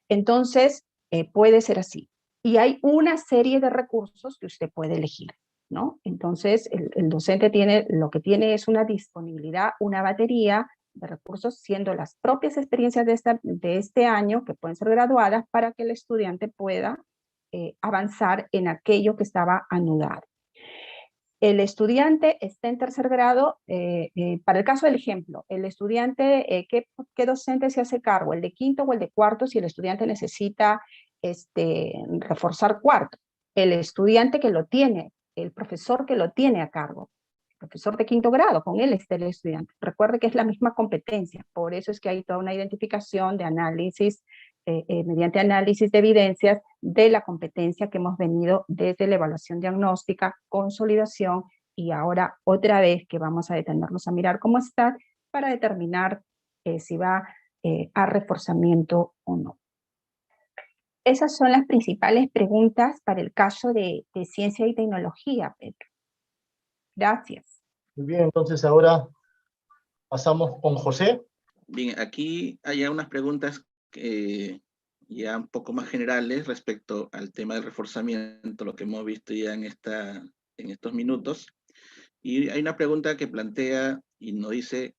Entonces, puede ser así. Y hay una serie de recursos que usted puede elegir, ¿no? Entonces, el docente lo que tiene es una disponibilidad, una batería de recursos, siendo las propias experiencias de este año, que pueden ser graduadas, para que el estudiante pueda avanzar en aquello que estaba anudado. El estudiante está en tercer grado, para el caso del ejemplo, el estudiante, ¿qué docente se hace cargo? ¿El de quinto o el de cuarto si el estudiante necesita reforzar cuarto? El estudiante que lo tiene, el profesor que lo tiene a cargo, el profesor de quinto grado, con él está el estudiante. Recuerde que es la misma competencia, por eso es que hay toda una identificación de análisis, mediante análisis de evidencias de la competencia que hemos venido desde la evaluación diagnóstica, consolidación, y ahora otra vez que vamos a detenernos a mirar cómo está para determinar si va a reforzamiento o no. Esas son las principales preguntas para el caso de ciencia y tecnología, Pedro. Gracias. Muy bien, entonces ahora pasamos con José. Bien, aquí hay unas preguntas ya un poco más generales respecto al tema del reforzamiento, lo que hemos visto ya en estos minutos. Y hay una pregunta que plantea y nos dice,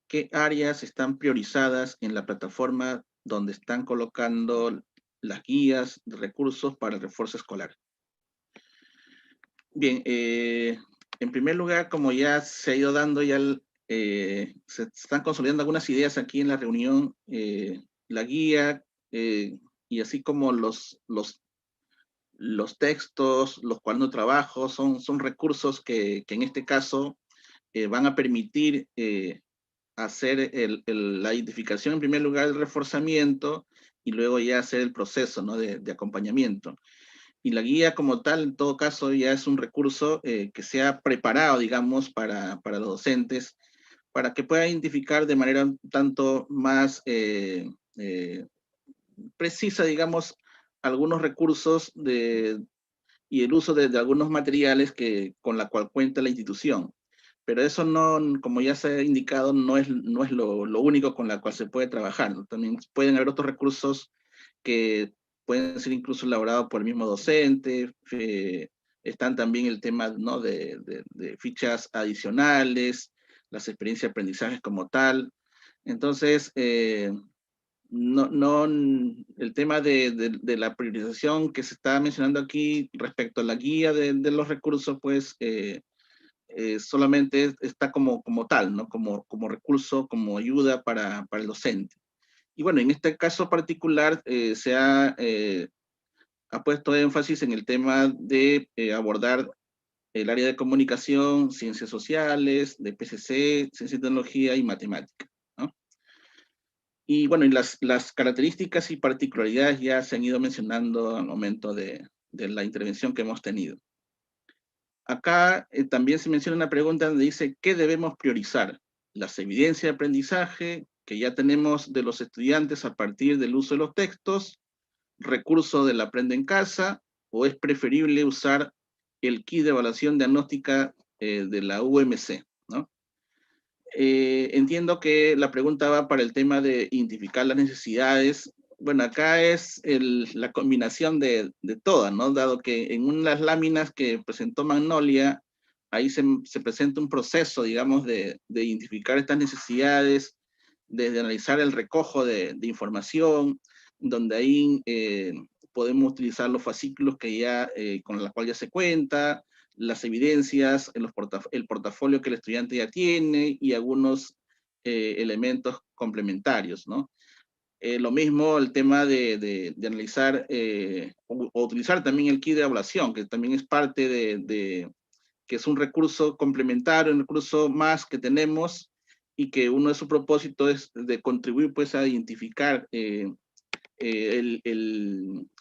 ¿qué áreas están priorizadas en la plataforma donde están colocando las guías de recursos para el refuerzo escolar? Bien, en primer lugar, como ya se ha ido dando, se están consolidando algunas ideas aquí en la reunión, la guía y así como los textos, los cuadernos de trabajo, son recursos que en este caso van a permitir hacer la identificación, en primer lugar, el reforzamiento y luego ya hacer el proceso, ¿no?, de acompañamiento. Y la guía como tal, en todo caso, ya es un recurso que se ha preparado, digamos, para los docentes, para que puedan identificar de manera un tanto más precisa, digamos, algunos recursos y el uso de algunos materiales con la cual cuenta la institución. Pero eso no, como ya se ha indicado, no es lo único con la cual se puede trabajar, ¿no? También pueden haber otros recursos que pueden ser incluso elaborados por el mismo docente. Están también el tema, ¿no?, de fichas adicionales, las experiencias de aprendizaje como tal. Entonces, el tema de la priorización que se está mencionando aquí respecto a la guía de los recursos, pues solamente está como tal, ¿no? Como recurso, como ayuda para el docente. Y bueno, en este caso particular se ha puesto énfasis en el tema de abordar el área de comunicación, ciencias sociales, de PCC, ciencia y tecnología y matemática, ¿no? Y bueno, y las características y particularidades ya se han ido mencionando al momento de la intervención que hemos tenido. Acá también se menciona una pregunta donde dice, ¿qué debemos priorizar? Las evidencias de aprendizaje que ya tenemos de los estudiantes a partir del uso de los textos, recurso del aprende en casa, o es preferible usar el kit de evaluación diagnóstica de la UMC, ¿no? Entiendo que la pregunta va para el tema de identificar las necesidades. Bueno, acá es la combinación de todas, ¿no? Dado que en unas láminas que presentó Magnolia, ahí se presenta un proceso, digamos, de identificar estas necesidades, de analizar el recojo de información, donde ahí podemos utilizar los fascículos que con los cuales ya se cuenta, las evidencias, el portafolio que el estudiante ya tiene y algunos elementos complementarios, ¿no? Lo mismo el tema de analizar o utilizar también el kit de evaluación, que también es parte que es un recurso complementario, un recurso más que tenemos y que uno de sus propósitos es de contribuir pues a identificar qué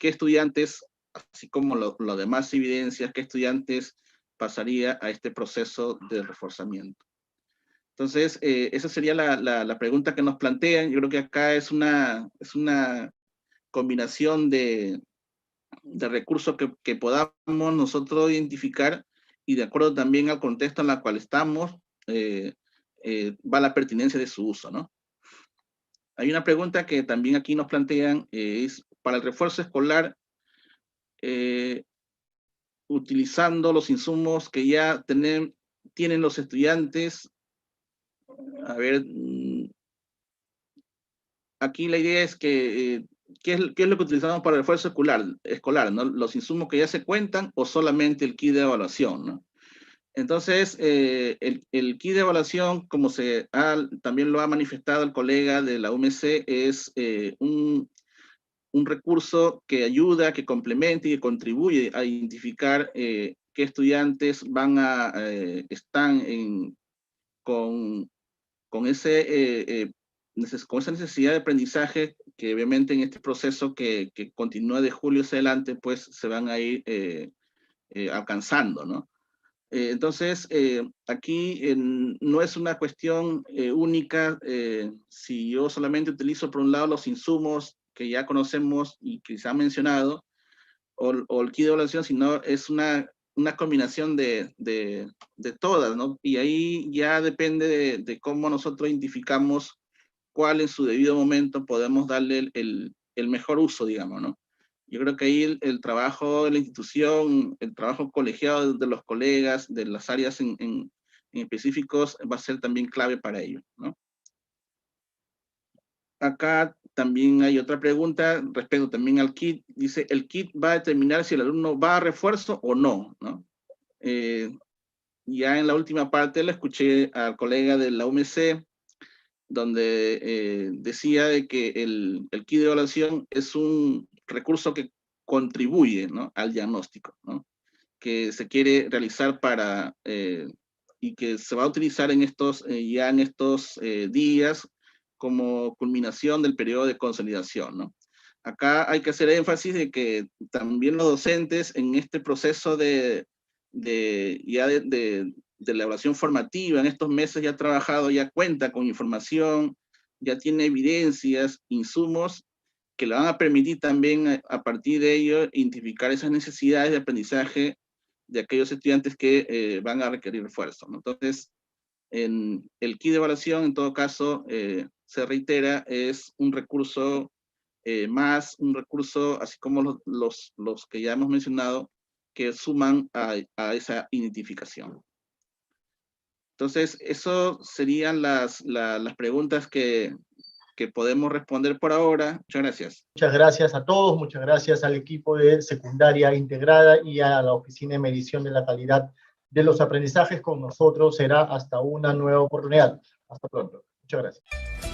estudiantes, así como las demás evidencias, qué estudiantes pasaría a este proceso de reforzamiento. Entonces, esa sería la pregunta que nos plantean. Yo creo que acá es una combinación de recursos que podamos nosotros identificar y de acuerdo también al contexto en el cual estamos, va la pertinencia de su uso, ¿no? Hay una pregunta que también aquí nos plantean, es para el refuerzo escolar, utilizando los insumos que ya tienen los estudiantes. A ver, aquí la idea es que, ¿qué es lo que utilizamos para el refuerzo escolar, ¿no? Los insumos que ya se cuentan o solamente el kit de evaluación, ¿no? Entonces, el kit de evaluación, como también lo ha manifestado el colega de la UMC, es un recurso que ayuda, que complementa y que contribuye a identificar qué estudiantes están con esa necesidad de aprendizaje que obviamente en este proceso que continúa de julio hacia adelante, pues se van a ir alcanzando, ¿no? Entonces, aquí no es una cuestión única si yo solamente utilizo por un lado los insumos que ya conocemos y que se han mencionado, o el kit de evaluación, sino es una combinación de todas, ¿no? Y ahí ya depende de cómo nosotros identificamos cuál en su debido momento podemos darle el mejor uso, digamos, ¿no? Yo creo que ahí el trabajo de la institución, el trabajo colegiado de los colegas, de las áreas en específicos va a ser también clave para ello, ¿no? Acá también hay otra pregunta respecto también al kit. Dice, ¿el kit va a determinar si el alumno va a refuerzo o no? ¿No? Ya en la última parte le escuché al colega de la UMC, donde decía de que el kit de evaluación es un recurso que contribuye, ¿no?, al diagnóstico, ¿no?, que se quiere realizar para, y que se va a utilizar en estos, ya en estos días como culminación del periodo de consolidación, ¿no? Acá hay que hacer énfasis de que también los docentes en este proceso de la evaluación formativa, en estos meses ya ha trabajado, ya cuenta con información, ya tiene evidencias, insumos que le van a permitir también a partir de ello identificar esas necesidades de aprendizaje de aquellos estudiantes que van a requerir refuerzo, ¿no? Entonces, en el kit de evaluación, en todo caso, se reitera, es un recurso más, un recurso, así como los que ya hemos mencionado, que suman a esa identificación. Entonces, eso serían las preguntas que podemos responder por ahora. Muchas gracias. Muchas gracias a todos, muchas gracias al equipo de secundaria integrada y a la Oficina de Medición de la Calidad de los Aprendizajes. Con nosotros será hasta una nueva oportunidad. Hasta pronto. Muchas gracias.